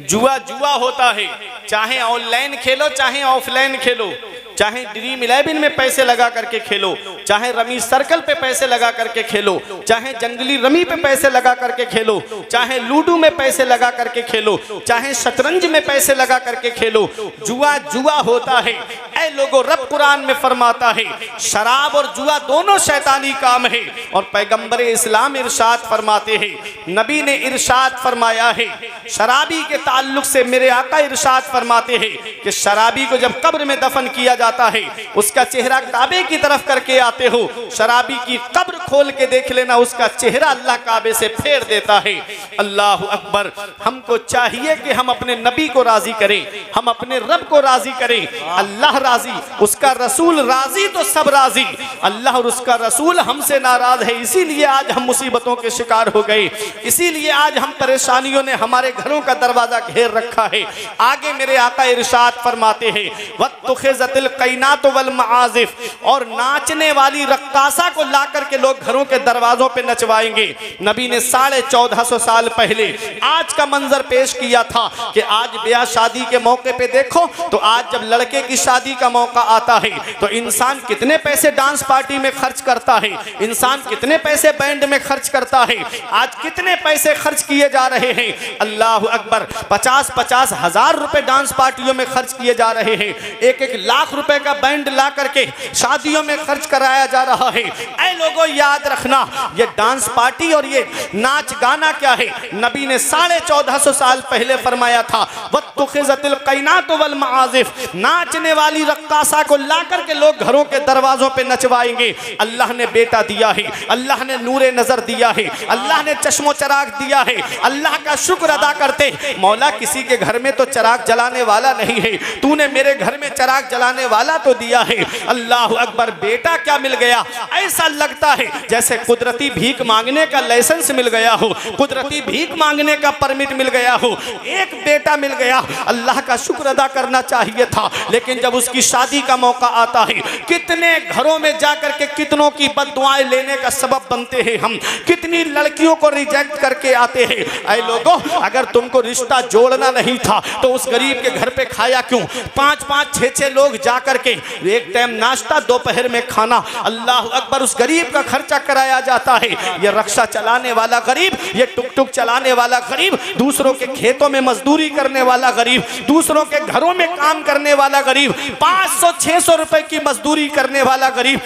जुआ जुआ होता है, चाहे ऑनलाइन खेलो चाहे ऑफलाइन खेलो, चाहे ड्रीम 11 में पैसे लगा करके खेलो, चाहे रमी सर्कल पे पैसे लगा करके खेलो, चाहे जंगली रमी पे पैसे लगा करके खेलो, चाहे लूडो में पैसे लगा करके खेलो, चाहे शतरंज में पैसे लगा करके खेलो, जुआ जुआ होता है। ऐ लोगों, रब कुरान में फरमाता है शराब और जुआ दोनों शैतानी काम है। और पैगंबर इस्लाम इरशाद फरमाते हैं, नबी ने इरशाद फरमाया है शराबी के ताल्लुक से, मेरे आका इरशाद फरमाते हैं कि शराबी को जब कब्र में दफन किया जाता है, उसका चेहरा काबे की तरफ करके आते हो, शराबी की कब्र खोल के देख लेना, उसका चेहरा अल्लाह काबे से फेर देता है। अल्लाह अकबर। हमको चाहिए कि हम अपने नबी को राजी करें, हम अपने रब को राजी करें। अल्लाह राजी, उसका रसूल राजी तो सब राजी। अल्लाह और उसका रसूल हमसे नाराज है, इसीलिए आज हम मुसीबतों के शिकार हो गए, इसीलिए आज हम परेशानियों ने हमारे घरों का दरवाजा घेर रखा है। आगे मेरे आका इरशाद फरमाते हैं वत्तुखिज़तिल क़ैनातु वल मआज़िफ़, और नाचने वाली रक्कासा को ला करके लोग घरों के दरवाजों पे नचवाएंगे। नबी ने 1450 साल पहले आज का मंजर पेश किया था कि आज ब्याह शादी के मौके पे देखो तो आज जब लड़के की शादी का मौका आता है तो इंसान कितने पैसे डांस पार्टी में खर्च करता है, इंसान कितने पैसे बैंड में खर्च करता है, आज कितने पैसे खर्च किए जा रहे हैं। अल्लाह अकबर। 50-50 हजार रुपए डांस पार्टियों में खर्च किए जा रहे हैं, 1-1 लाख रुपए का बैंड ला करके शादियों में खर्च कराया जा रहा है। ऐ लोगों, याद रखना ये डांस पार्टी और ये नाच गाना क्या है। नबी ने 1450 साल पहले फरमाया था वत्तुखिज़तिल क़ैनातु वल मआज़िफ़, नाचने वाली रक्कासा को ला करके लोग घरों के दरवाजों पे नचवाएंगे। अल्लाह ने बेटा दिया है, अल्लाह ने नूरे नजर दिया है, अल्लाह ने चश्मो चराग दिया है, अल्लाह का शुक्र अदा करते। मौला किसी के घर में तो चराग जलाने वाला नहीं है, तूने मेरे घर में चराग जलाने वाला तो दिया है। अल्लाह अकबर। बेटा क्या मिल गया, ऐसा लगता है जैसे कुदरती भीख मांगने का लाइसेंस मिल गया हो, कुदरती भीख मांगने का परमिट मिल गया हो। एक बेटा मिल गया, अल्लाह का शुक्र अदा करना चाहिए था, लेकिन जब उसकी शादी का मौका आता है कितने घरों में जाकर के कितनों की बद्दुआएं लेने का सबब बनते हैं हम, कितनी लड़कियों को रिजेक्ट करके आते हैं। ऐ लोगों, अगर तुमको रिश्ता जोड़ना नहीं था तो उस गरीब के घर पे खाया क्यों? 5-5, 6-6 लोग जाकर के एक टाइम नाश्ता, दोपहर में खाना, अल्लाह अकबर, उस गरीब का खर्चा कराया जाता है। ये रक्षा चलाने वाला गरीब, ये टुक टुक चलाने वाला गरीब, दूसरों के खेतों में मजदूरी करने वाला गरीब, दूसरों के घरों में काम करने वाला गरीब, 500-600 रुपए की मजदूरी करने वाला गरीब,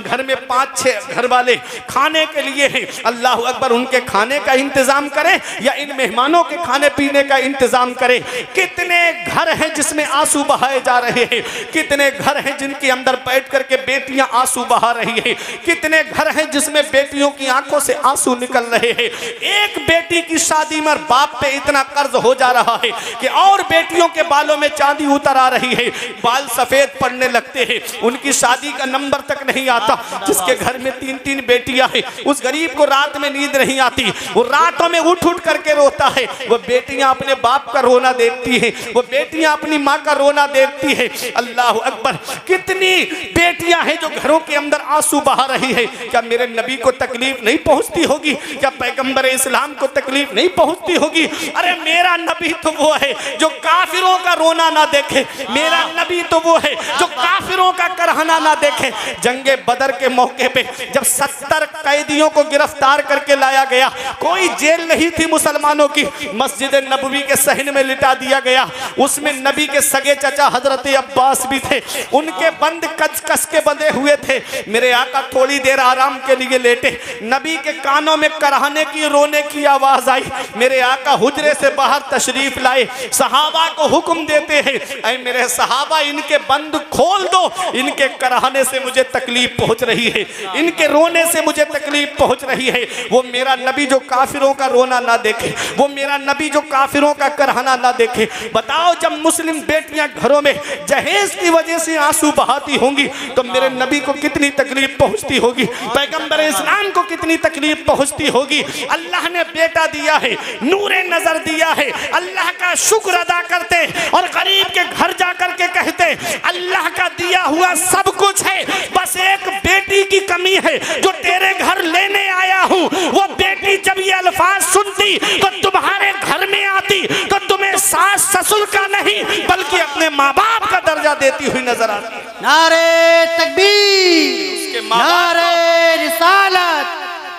घर में 5-6 घर वाले खाने के लिए हैं। अल्लाह अकबर, उनके खाने का इंतजाम करें या इन मेहमानों के खाने पीने का इंतजाम करें। कितने घर हैं जिसमें आंसू बहाए जा रहे हैं, कितने घर हैं जिनके अंदर बैठ करके बेटियां आंसू बहा रही हैं, कितने घर हैं जिसमें बेटियों की आंखों से आंसू निकल रहे हैं। एक बेटी की शादी में बाप पे इतना कर्ज हो जा रहा है कि और बेटियों के बालों में चांदी उतर आ रही है, बाल सफेद पड़ने लगते हैं, उनकी शादी का नंबर तक नहीं आता। जिसके घर में 3-3 बेटियां हैं, उस गरीब को रात में नींद नहीं आती, वो रातों में उठ उठ करके रोता है। वो बेटियां अपने बाप का रोना देखती हैं, वो बेटियां अपनी माँ का रोना देखती है। अल्लाह अकबर। कितनी बेटियां हैं जो घरों के अंदर आंसू बहा रही है। क्या मेरे नबी को तकलीफ नहीं पहुंचती होगी? क्या पैगंबर इस्लाम को तकलीफ नहीं पहुंचती होगी? अरे मेरा नबी तो वो है जो काफिरों का रोना ना देखे, मेरा नबी तो वो है जो काफिरों का करहना ना देखे। जंगे बदर के मौके पे जब 70 कैदियों को गिरफ्तार करके लाया गया, कोई जेल नहीं थी मुसलमानों की, मस्जिद नबवी के सहन में लिटा दिया गया। उसमें नबी के सगे चचा हजरत अब्बास भी थे, उनके बंद कस कस के बंधे हुए थे। मेरे आका थोड़ी देर आराम के लिए लेटे, नबी के कानों में करहाने की, रोने की आवाज आई। मेरे आका हुजरे से बाहर तशरीफ तशरीफ लाए, सहाबा को हुक्म देते हैं, ऐ मेरे सहाबा इनके बंद खोल दो, इनके कराहने से मुझे तकलीफ पहुंच रही है, इनके रोने से मुझे तकलीफ पहुंच रही है। वो मेरा नबी जो काफिरों का रोना ना देखे, वो मेरा नबी जो काफिरों का कराहना ना देखे। बताओ जब मुस्लिम बेटियां घरों में जहेज की वजह से आंसू बहाती होंगी तो मेरे नबी को कितनी तकलीफ पहुंचती होगी, पैगंबर इस्लाम को कितनी तकलीफ पहुंचती होगी। अल्लाह ने बेटा दिया है, नूरे नजर दिया है, अल्लाह का शुक्र अदा करते और गरीब के घर जाकर के कहते अल्लाह का दिया हुआ सब कुछ है, बस एक बेटी की कमी है जो तेरे घर लेने आया हूँ। वो बेटी जब ये अल्फाज सुनती तो तुम्हारे घर में आती तो तुम्हें सास ससुर का नहीं बल्कि अपने माँ बाप का दर्जा देती हुई नजर आती। नारे तकबीर, नारे रिसालत,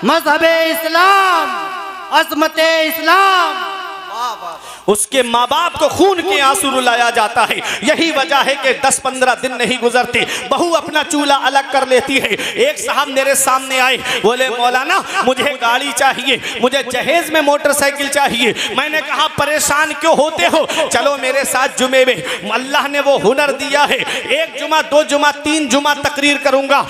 मजहबे इस्लाम, अज़मते इस्लाम। उसके माँ बाप को खून के आंसू रुलाया जाता है। यही वजह है कि 10-15 दिन नहीं गुजरते बहू अपना चूल्हा अलग कर लेती है। एक साहब मेरे सामने आए, बोले मौलाना मुझे गाड़ी चाहिए, मुझे जहेज में मोटरसाइकिल चाहिए। मैंने कहा परेशान क्यों होते हो, चलो मेरे साथ जुमे में, अल्लाह ने वो हुनर दिया है, 1 जुमा 2 जुमा 3 जुमा तकरीर करूंगा,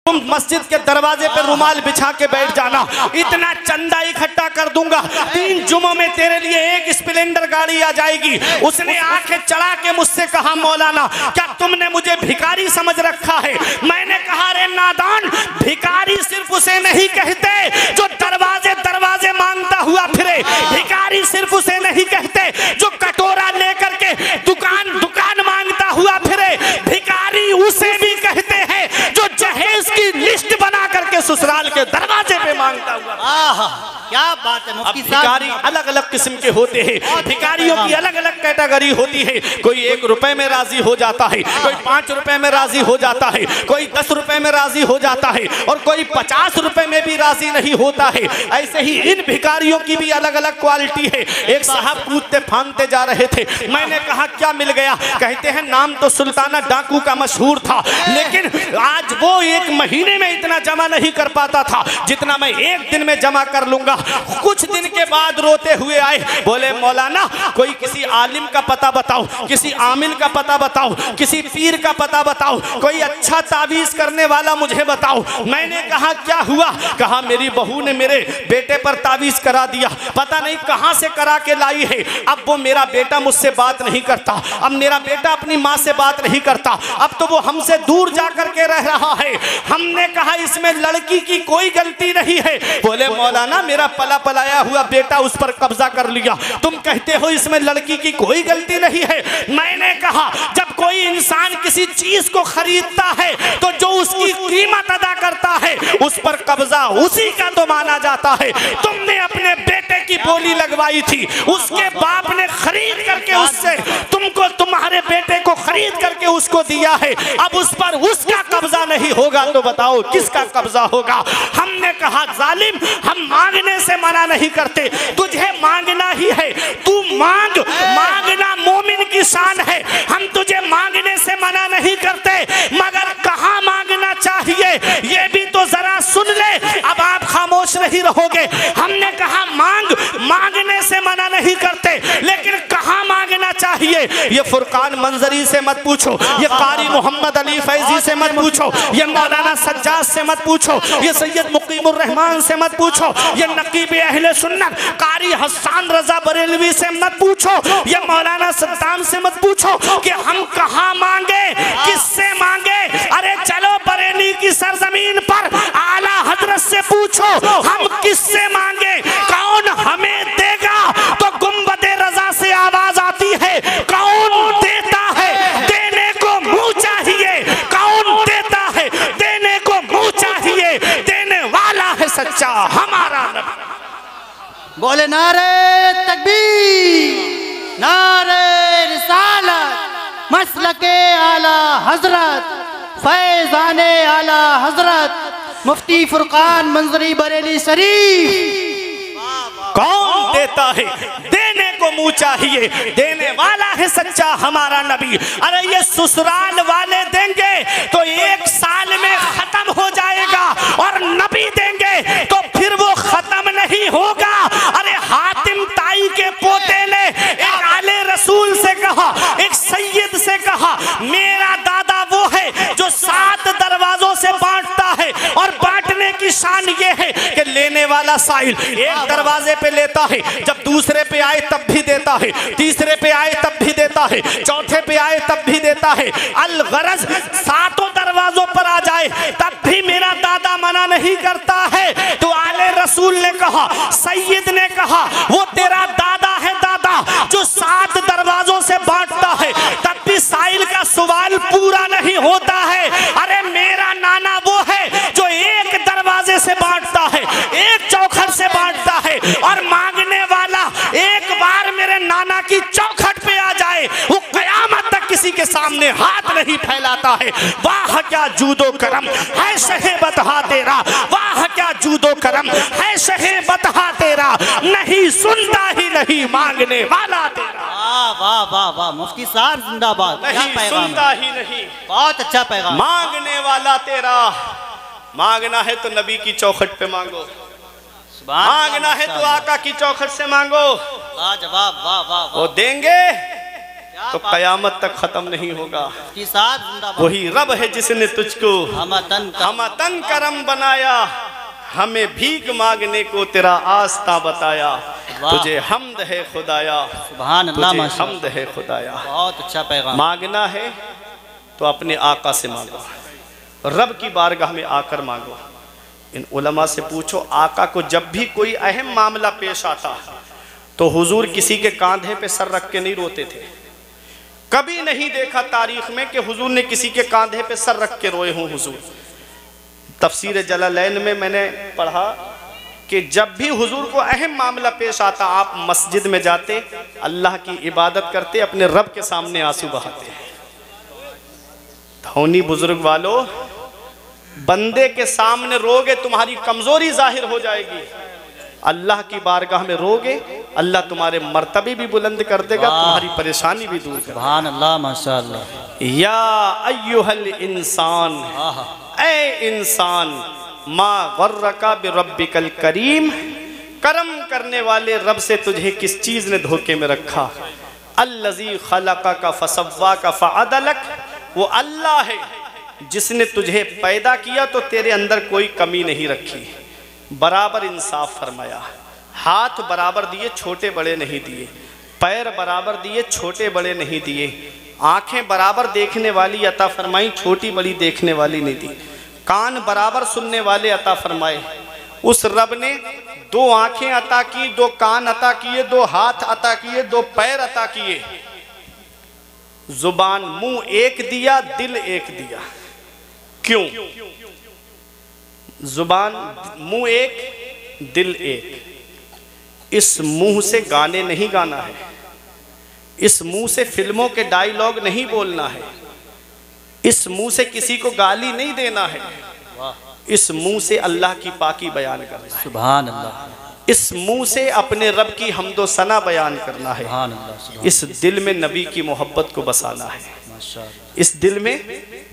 तुम मस्जिद के दरवाजे पर रुमाल बिछा के बैठ जाना, इतना चंदा इकट्ठा कर दूंगा, 3 जुमों में तेरे लिए 1 स्प्लेंडर गाड़ी आ जाएगी। उसने आंखें चढ़ा के मुझसे कहा मौलाना क्या तुमने मुझे भिखारी समझ रखा है। मैंने कहा रे नादान, भिखारी सिर्फ उसे नहीं कहते जो दरवाजे दरवाजे मांगता हुआ फिरे, भिखारी सिर्फ उसे नहीं कहते जो कटोरा लेकर के दुकान दुकान मांगता हुआ फिरे, भिखारी उसे भी कहते हैं जो जहेज की लिस्ट बना करके ससुराल के दरवाजे पे मांगता हुआ। क्या बात है मुफ्ती साहब। भिखारी अलग अलग किस्म के होते हैं, भिखारियों की अलग अलग कैटेगरी होती है। कोई 1 रुपए में राजी हो जाता है, कोई 5 रुपए में राजी हो जाता है, कोई 10 रुपए में राजी हो जाता है और कोई 50 रुपए में भी राजी नहीं होता है। ऐसे ही इन भिखारियों की भी अलग अलग क्वालिटी है। एक साहब कूदते फांदते जा रहे थे, मैंने कहा क्या मिल गया, कहते हैं नाम तो सुल्ताना डाकू का मशहूर था, लेकिन आज वो 1 महीने में इतना जमा नहीं कर पाता था जितना मैं 1 दिन में जमा कर लूंगा। कुछ दिन के बाद रोते हुए आए, बोले मौलाना कोई किसी आलिम का पता बताओ, किसी आमिल का पता बताओ, किसी पीर का पता बताओ, कोई अच्छा तावीज करने वाला मुझे बताओ। मैंने कहा क्या हुआ, कहा मेरी बहू ने मेरे बेटे पर तावीज करा दिया, पता नहीं कहां से करा के लाई है। अब वो मेरा बेटा मुझसे बात नहीं करता, अब मेरा बेटा अपनी माँ से बात नहीं करता, अब तो वो हमसे दूर जा करके रह रहा है। हमने कहा इसमें लड़की की कोई गलती नहीं है। बोले मौलाना मेरा पला पलाया हुआ बेटा उस पर कब्जा कर लिया, तुम कहते हो इसमें लड़की की कोई गलती नहीं है। मैंने कहा जब कोई इंसान किसी चीज को खरीदता है तो जो उसकी कीमत अदा करता है उस पर कब्जा उसी का तो माना जाता है। तुमने अपने बेटे की बोली लगवाई थी, उसके बाप ने खरीद करके उससे तुमको तुम्हारे बेटे को खरीद करके उसको दिया है, अब उस पर उसका कब्जा नहीं होगा तो बताओ किसका कब्जा होगा। हमने कहा जालिम हम मांगने से मना नहीं करते, तुझे मांगना ही है, तू मांग, मांगना मोमिन की शान है। हम तुझे मांगने से मना नहीं करते, मगर कहाँ मांगना चाहिए ये भी तो जरा सुन ले। अब आप खामोश नहीं रहोगे। हमने कहा मांग, मांगने से मना नहीं करते, लेकिन कहाँ मांगना चाहिए ये फुरकान मंजरी से मत पूछो, ये कारी मोहम्मद अली फैजी से मत पूछो, ये मौलाना सज्जाद से मत पूछो, ये सैयद मुकीमुर रहमान से मत पूछो, ये नकीब अहले सुन्नत कारी हसन रजा बरेलवी से मत पूछो, ये मौलाना सद्दाम से मत पूछो कि हम कहाँ मांगे, किससे मांगे। अरे चलो बरेली की सरजमीन पर आला हजरत से पूछो हम किससे मांगे, कौन हमें देगा। तो गुंबदे रजा से आवाज आती है कौन देता है, देने को मुंह चाहिए, कौन देता है, देने को मुंह चाहिए, देने वाला है सच्चा हमारा नबी। बोले नारे तकबीर, नारे रिसालत, मसलके आला हजरत, फैजाने आला हजरत मुफ्ती फुरकान मंजरी बरेली शरीफ। कौन देता है, देने को मुंह चाहिए, देने वाला है सच्चा हमारा नबी। अरे ये ससुराल वाले देंगे तो 1 साल में खत्म हो जाएगा और नबी देंगे तो फिर वो खत्म नहीं होगा। अरे हातिम ताई के पोते ने एक शान ये है कि लेने वाला साइल एक दरवाजे पे लेता है, जब दूसरे पे आए तब भी देता है, तीसरे पे आए तब भी देता है, चौथे पे आए तब भी देता है। अल गरज सातों दरवाजों पर आ जाए तब भी मेरा दादा मना नहीं करता है। तो आले रसूल ने कहा, सैयद ने कहा, वो तेरा दादा है दादा जो 7 दरवाजों से बांटता है, तब भी साइल का सवाल पूरा नहीं होता है। अरे मेरा नाना वो है जो एक दरवाजे से बांटता है, एक चौखट से बांटता है, और मांगने वाला एक बार मेरे नाना की चौखट पे आ जाए वो कयामत तक किसी के सामने हाथ नहीं फैलाता है। वाह क्या जूदो करम है शहे बतहा तेरा, वाह क्या जूदो करम है शहे बतहा तेरा, नहीं सुनता ही नहीं मांगने वाला तेरा। वाह वाह वाह, मुफ्ती साहब जिंदाबाद। नहीं सुनता ही नहीं, बहुत अच्छा पैगाम। मांगने वाला तेरा। मांगना है तो नबी की चौखट पे मांगो, मांगना है तो आका की चौखट से मांगो, लाजवाब। वाह वाह, वो देंगे तो कयामत तक खत्म नहीं होगा। वही रब है जिसने तुझको हमतन करम बनाया, हमें भीख मांगने को तेरा आस्था बताया, तुझे हमद है खुदाया, सुभान अल्लाह, तुझे हमद है खुदाया। बहुत अच्छा पैगाम। मांगना है तो अपने आका से मांगो, रब की बारगाह में आकर मांगो। इन उलमा से पूछो, आका को जब भी कोई अहम मामला पेश आता तो हुजूर किसी के कांधे पे सर रख के नहीं रोते थे। कभी नहीं देखा तारीख में कि हुजूर ने किसी के कांधे पे सर रख के रोए हों हुजूर। तफसीर जलालैन में मैंने पढ़ा कि जब भी हुजूर को अहम मामला पेश आता, आप मस्जिद में जाते, अल्लाह की इबादत करते, अपने रब के सामने आंसू बहाते। धौनी बुजुर्ग वालों, बंदे के सामने रोगे तुम्हारी कमजोरी जाहिर हो जाएगी, अल्लाह की बारगाह में रोगे अल्लाह तुम्हारे मर्तबे भी बुलंद कर देगा, तुम्हारी परेशानी भी दूर कर। सुभान अल्लाह, माशाअल्लाह। या अय्युहल इंसान, ऐ इंसान, मा गर्रका बिरब्बिकल करीम, करम करने वाले रब से तुझे किस चीज ने धोखे में रखा। अल्लज़ी खलक़का फसव्वाका फअदलक, वो अल्लाह है जिसने तुझे पैदा किया तो तेरे अंदर कोई कमी नहीं रखी, बराबर इंसाफ फरमाया। हाथ बराबर दिए, छोटे बड़े नहीं दिए, पैर बराबर दिए, छोटे बड़े नहीं दिए, आंखें बराबर देखने वाली अता फरमाई, छोटी बड़ी देखने वाली नहीं दी, कान बराबर सुनने वाले अता फरमाए। उस रब ने 2 आंखें अता की, 2 कान अता किए, 2 हाथ अता किए, 2 पैर अता किए, जुबान मुंह एक दिया, दिल एक दिया। क्यों? जुबान मुंह एक, दिल एक। इस मुंह से गाने नहीं गाना है, इस मुंह से फिल्मों के डायलॉग नहीं बोलना है, इस मुंह से किसी को गाली नहीं देना है, इस मुंह से अल्लाह की पाकी बयान करना है। सुभान अल्लाह। इस मुंह से अपने रब की हम्दो सना बयान करना है। इस दिल में नबी की मोहब्बत को बसाना है, इस दिल में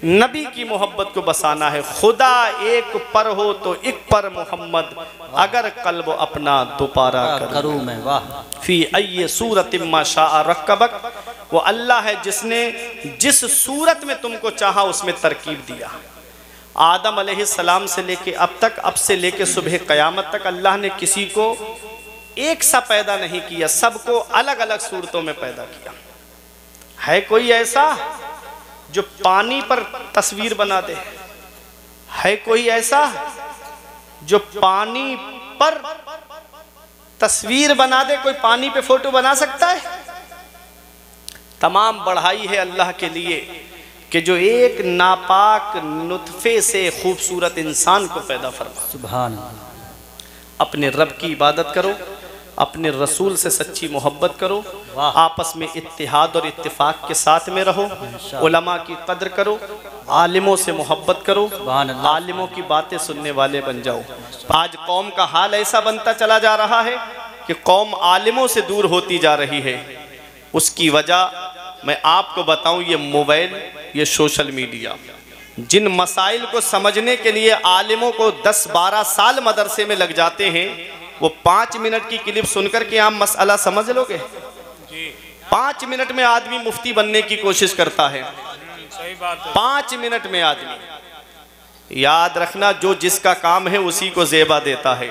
नबी की मोहब्बत को बसाना है। खुदा एक पर हो तो एक पर मोहम्मद, अगर कल्ब अपना दोबारा करूं मैं, वाह फी अय्य सूरत मा शाअ रक्कबक, वो अल्लाह है जिसने जिस सूरत में तुमको चाहा उसमें तरकीब दिया। आदम अलैहिस्सलाम से लेके अब तक, अब से लेके सुबह क़यामत तक अल्लाह ने किसी को एक सा पैदा नहीं किया, सबको अलग अलग सूरतों में पैदा किया। है कोई ऐसा जो पानी पर तस्वीर बना दे? है कोई ऐसा जो पानी पर तस्वीर बना दे? कोई पानी पे फोटो बना सकता है? तमाम बढ़ाई है अल्लाह के लिए कि जो एक नापाक नुतफे से खूबसूरत इंसान को पैदा फरमा। सुभान अल्लाह। अपने रब की इबादत करो, अपने रसूल से सच्ची मोहब्बत करो, आपस में इत्तिहाद और इत्तिफाक के साथ में रहो, उलमा की कद्र करो, आलिमों से मोहब्बत करो, आलिमों की बातें सुनने वाले बन जाओ। आज कौम का हाल ऐसा बनता चला जा रहा है कि कौम आलिमों से दूर होती जा रही है। उसकी वजह मैं आपको बताऊं, ये मोबाइल, ये सोशल मीडिया। जिन मसाइल को समझने के लिए आलिमों को 10-12 साल मदरसे में लग जाते हैं, वो 5 मिनट की क्लिप सुनकर के आप मसला समझ लोगे? 5 मिनट में आदमी मुफ्ती बनने की कोशिश करता है, 5 मिनट में आदमी। याद रखना, जो जिसका काम है उसी को ज़ेबा देता है।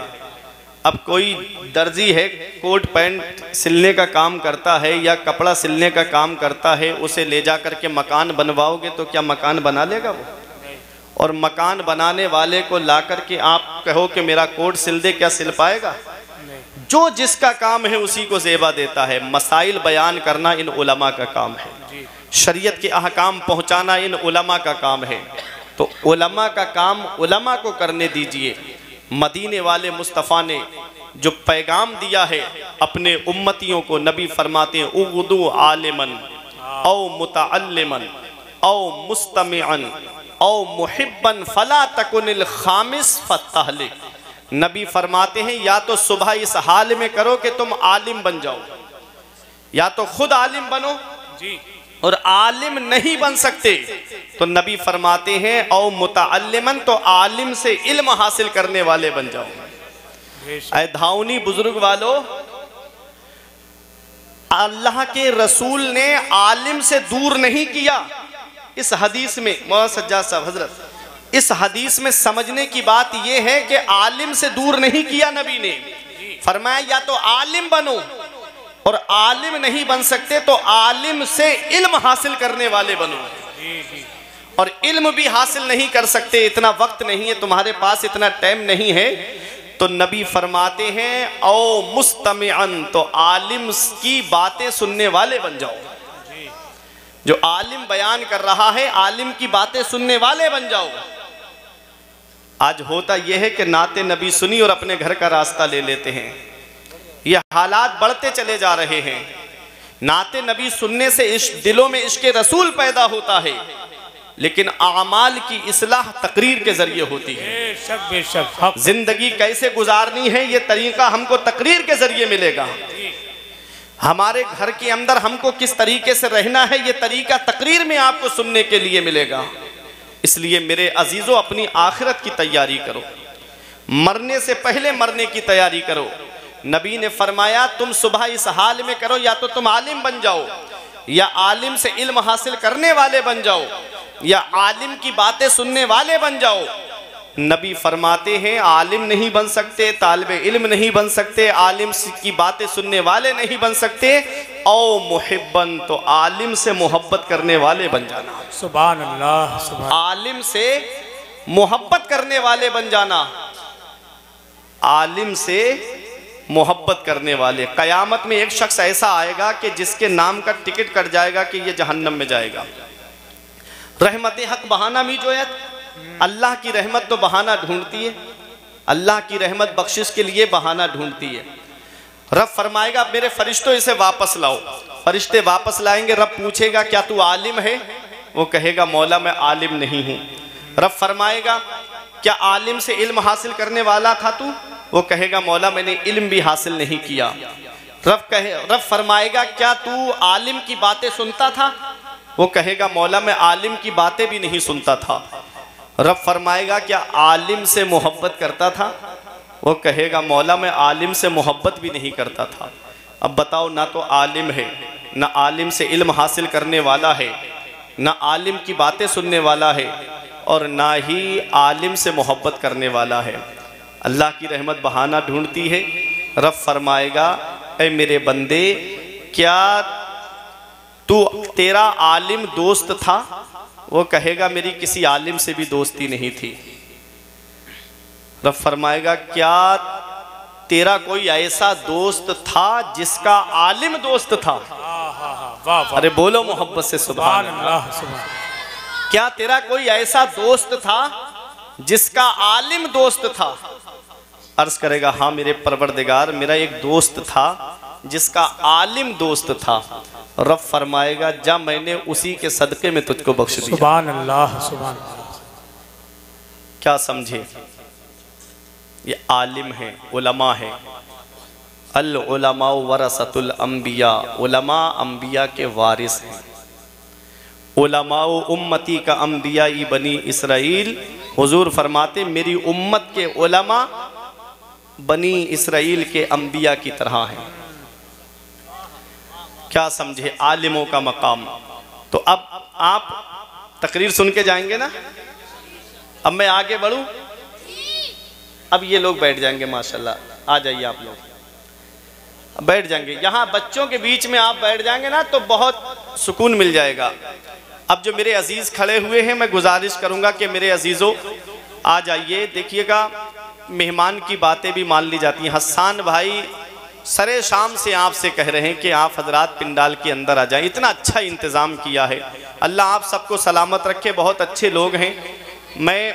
अब कोई दर्जी है, कोट पैंट सिलने का काम करता है या कपड़ा सिलने का काम करता है, उसे ले जा कर के मकान बनवाओगे तो क्या मकान बना लेगा वो? और मकान बनाने वाले को ला कर के आप कहो कि मेरा कोट सिल दे, क्या सिल पाएगा? जो जिसका काम है उसी को ज़ेबा देता है। मसाइल बयान करना इन उलमा का काम है, शरीयत के अहकाम पहुँचाना इन उलमा का काम है। तो उलमा का काम उलमा को करने दीजिए। मदीने वाले मुस्तफ़ा ने जो पैगाम दिया है अपने उम्मतियों को, नबी फरमाते हैं उगदू आलिमन औ मुतअल्लिमन औ मुस्तमिअन औ मुहिब्बन फला तकुनिल खामिस फतहलिक। नबी फरमाते हैं या तो सुबह इस हाल में करो कि तुम आलिम बन जाओ, या तो खुद आलिम बनो जी, और आलिम नहीं बन सकते तो नबी फरमाते हैं औ मुतअल्लिमन, तो आलिम से इल्म हासिल करने वाले बन जाओ। ऐ धाउनी बुजुर्ग वालों, अल्लाह के रसूल ने आलिम से दूर नहीं किया। इस हदीस में मौलाना सज्जाद साहब हजरत, इस हदीस में समझने की बात यह है कि आलिम से दूर नहीं किया नबी ने। फरमाया या तो आलिम बनो, और आलिम नहीं बन सकते तो आलिम से इल्म हासिल करने वाले बनो। और इल्म भी हासिल नहीं कर सकते, इतना वक्त नहीं है तुम्हारे पास, इतना टाइम नहीं है, तो नबी फरमाते हैं औ मुस्तमिअन, तो आलिम की बातें सुनने वाले बन जाओ। जो आलिम बयान कर रहा है आलिम की बातें सुनने वाले बन जाओ। आज होता यह है कि नाते नबी सुनी और अपने घर का रास्ता ले लेते हैं। यह हालात बढ़ते चले जा रहे हैं। नाते नबी सुनने से दिलों में इश्क़ रसूल पैदा होता है, लेकिन आमाल की इस्लाह तकरीर के जरिए होती है। बेशक जिंदगी कैसे गुजारनी है ये तरीका हमको तकरीर के जरिए मिलेगा। हमारे घर के अंदर हमको किस तरीके से रहना है ये तरीका तकरीर में आपको सुनने के लिए मिलेगा। इसलिए मेरे अजीजों, अपनी आखिरत की तैयारी करो, मरने से पहले मरने की तैयारी करो। नबी ने फरमाया तुम सुबह इस हाल में करो, या तो तुम आलिम बन जाओ, या आलिम से इल्म हासिल करने वाले बन जाओ, या आलिम की बातें सुनने वाले बन जाओ। नबी फरमाते हैं आलिम नहीं बन सकते, तालिबे इल्म नहीं बन सकते, आलिम की बातें सुनने वाले नहीं बन सकते, औ मुहिब्बन, तो आलिम से मोहब्बत करने वाले बन जाना। सुभान अल्लाह, सुभान। आलिम से मोहब्बत करने वाले बन जाना, आलिम से मोहब्बत करने वाले। कयामत में एक शख्स ऐसा आएगा कि जिसके नाम का टिकट कट जाएगा कि ये जहन्नम में जाएगा। रहमत हक बहाना मीजोयत, अल्लाह की रहमत तो बहाना ढूंढती है, अल्लाह की रहमत बख्शिश के लिए बहाना ढूंढती है। रब फरमाएगा मेरे फरिश्तों इसे वापस लाओ, फरिश्ते वापस लाएंगे। रब पूछेगा क्या तू आलिम है? वो कहेगा मौला मैं आलिम नहीं हूँ। रब फरमाएगा क्या आलिम से इल्म हासिल करने वाला था तू? वो कहेगा मौला मैंने इल्म भी हासिल नहीं किया। रब फरमाएगा क्या तू आलिम की बातें सुनता था? वो कहेगा मौला मैं आलिम की बातें भी नहीं सुनता था। रब फरमाएगा क्या आलिम से मोहब्बत करता था? वो कहेगा मौला मैं आलिम से मोहब्बत भी नहीं करता था। अब बताओ, ना तो आलिम है, ना आलिम से इल्म हासिल करने वाला है, ना आलिम की बातें सुनने वाला है, और ना ही आलिम से मोहब्बत करने वाला है। अल्लाह की रहमत बहाना ढूंढती है। रब फरमाएगा ऐ मेरे बंदे, क्या तू तेरा आलिम दोस्त था? वो कहेगा मेरी किसी आलिम से भी दोस्ती नहीं थी। रब फरमाएगा क्या तेरा कोई ऐसा दोस्त था जिसका आलिम दोस्त था? अरे बोलो मोहब्बत से सुभान अल्लाह। क्या तेरा कोई ऐसा दोस्त था जिसका आलिम दोस्त था? अर्ज करेगा हाँ मेरे परवरदिगार, मेरा एक दोस्त था जिसका आलिम दोस्त था। रब फरमाएगा जा मैंने उसी के सदके में तुझको बख्श दिया। सुभान अल्लाह, सुभान अल्लाह। क्या समझे? ये आलिम है, उलमा है। अल उलमा वरसतुल अंबिया, उलमा अंबिया के वारिस हैं। उलमा उम्मती का अंबिया ई बनी इसराइल। हुजूर फरमाते मेरी उम्मत के उलमा बनी इसराइल के अंबिया की तरह हैं। क्या समझे? आलिमों का मकाम। तो अब आप तकरीर सुन के जाएंगे ना? अब मैं आगे बढ़ूं। अब ये लोग बैठ जाएंगे माशाल्लाह, आ जाइए आप लोग बैठ जाएंगे। यहाँ बच्चों के बीच में आप बैठ जाएंगे ना तो बहुत सुकून मिल जाएगा। अब जो मेरे अजीज खड़े हुए हैं, मैं गुजारिश करूंगा कि मेरे अजीजों आ जाइए। देखिएगा मेहमान की बातें भी मान ली जाती हैं। हसन भाई सरे शाम से आपसे कह रहे हैं कि आप हजरात पिंडाल के अंदर आ जाएं। इतना अच्छा इंतज़ाम किया है, अल्लाह आप सबको सलामत रखे। बहुत अच्छे लोग हैं। मैं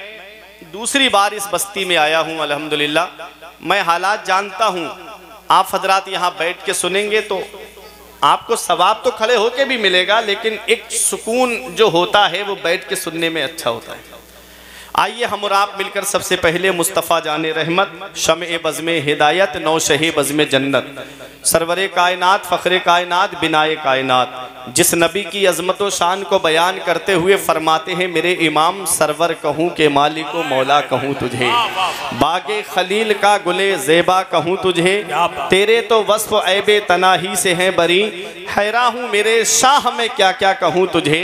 दूसरी बार इस बस्ती में आया हूँ अल्हम्दुलिल्लाह। मैं हालात जानता हूँ। आप हजरात यहाँ बैठ के सुनेंगे तो आपको सवाब तो खड़े होके भी मिलेगा, लेकिन एक सुकून जो होता है वो बैठ के सुनने में अच्छा होता है। आइए हम और आप मिलकर सबसे पहले मुस्तफ़ा जाने रहमत, शम्ए बज़्मे हिदायत, नौशहे बज़्मे जन्नत, सरवरे कायनात, फ़ख्रे कायनात, बिनाए कायनात, जिस नबी की अज़मत व शान को बयान करते हुए फरमाते हैं, मेरे इमाम सरवर कहूँ के मालिक व मौला कहूँ तुझे, बागे खलील का गुले ज़ेबा कहूँ तुझे, तेरे तो वस्फ़ ऐबे तनाही से हैं बरी, हैरा हूँ मेरे शाह में क्या क्या कहूँ तुझे,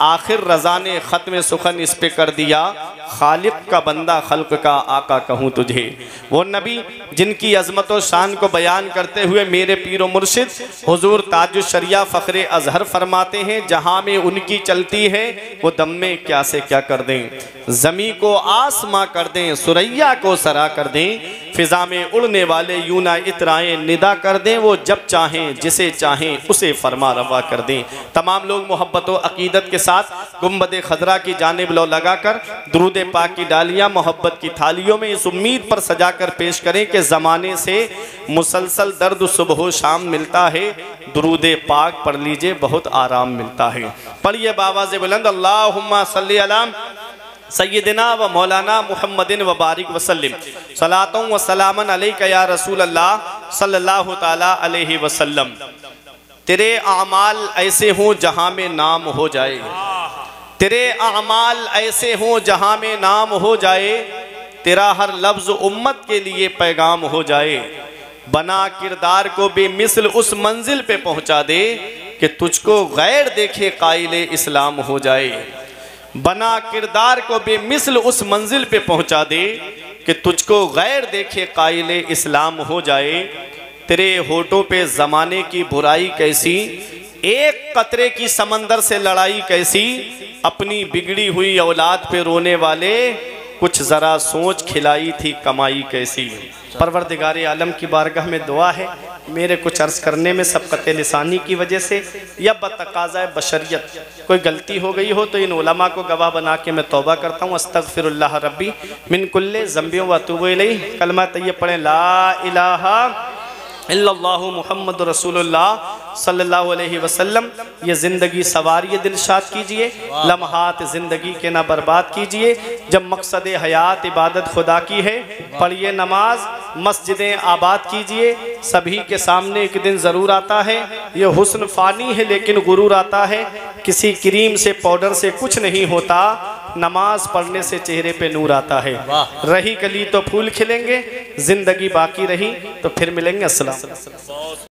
आखिर रज़ा ने ख़त्म सुखन इस पे कर दिया, खालिक का बंदा खल्क का आका कहूँ तुझे। वो नबी जिनकी अज़मत व शान को बयान करते हुए मेरे पीरो मुर्शिद हुजूर ताजुश शरिया फ़ख्रे अज़हर फरमाते हैं, जहाँ में उनकी चलती है वो दम में क्या से क्या कर दें, ज़मी को आसमां कर दें, सुरैया को सरा कर दें, फ़िज़ा में उड़ने वाले यूना इतराएँ निदा कर दें, वो जब चाहें जिसे चाहें उसे फरमा रवा कर दें। तमाम लोग मोहब्बत व अक़ीदत के साथ गुंबद खजरा की जानिब लो लगाकर दुरूद पाक की डालियाँ मोहब्बत की थालियों में इस उम्मीद पर सजाकर पेश करें कि ज़माने से मुसलसल दर्द सुबह शाम मिलता है, दुरूद पाक पढ़ लीजिए बहुत आराम मिलता है। पढ़िए बावाज़ बुलंद अल्लाहुम्मा सल्ली अला सय्यदिना व मौलाना मुहम्मदिन व बारिक वसल्लिम, सलातों व सलामन अलैका या रसूल अल्लाह सल्लल्लाहु ताला अलैहि वसल्लम। तेरे आमाल ऐसे हों जहाँ में नाम हो जाए, तेरे आमाल ऐसे हों जहाँ में नाम हो जाए, तेरा हर लफ्ज़ उम्मत के लिए पैगाम हो जाए, बना किरदार को बेमिसल उस मंजिल पे पहुँचा दे कि तुझको गैर देखे काइले इस्लाम हो जाए, बना किरदार को बेमिसल उस मंजिल पे पहुँचा दे कि तुझको गैर देखे काइले इस्लाम हो जाए। तेरे होठों पे ज़माने की बुराई कैसी, एक कतरे की समंदर से लड़ाई कैसी, अपनी बिगड़ी हुई औलाद पे रोने वाले कुछ ज़रा सोच खिलाई थी कमाई कैसी। परवरदिगार आलम की बारगाह में दुआ है, मेरे कुछ अर्ज़ करने में सबक़त लिसानी की वजह से या बतक़ाज़ा बशरियत कोई गलती हो गई हो तो इन उलमा को गवाह बना के मैं तौबा करता हूँ। अस्तग़फ़िरुल्लाह रब्बी मिन कुल्ले ज़ंबियों व अतूबु इलैह। कलमा तय्यब पढ़ें, ला इलाहा इल्लल्लाहु मुहम्मद रसूलुल्लाह सल्लल्लाहु अलैहि वसल्लम। ये ज़िंदगी सवारिए दिलशाद कीजिए, लम्हात ज़िंदगी के ना बर्बाद कीजिए। जब मकसद हयात इबादत खुदा की है, पढ़िए नमाज, मस्जिदें आबाद कीजिए। सभी के सामने एक दिन ज़रूर आता है, ये हुस्न फ़ानी है लेकिन गुरूर आता है। किसी क्रीम से पाउडर से कुछ नहीं होता, नमाज पढ़ने से चेहरे पे नूर आता है। रही कली तो फूल खिलेंगे, ज़िंदगी बाकी रही तो फिर मिलेंगे। अस्सलाम।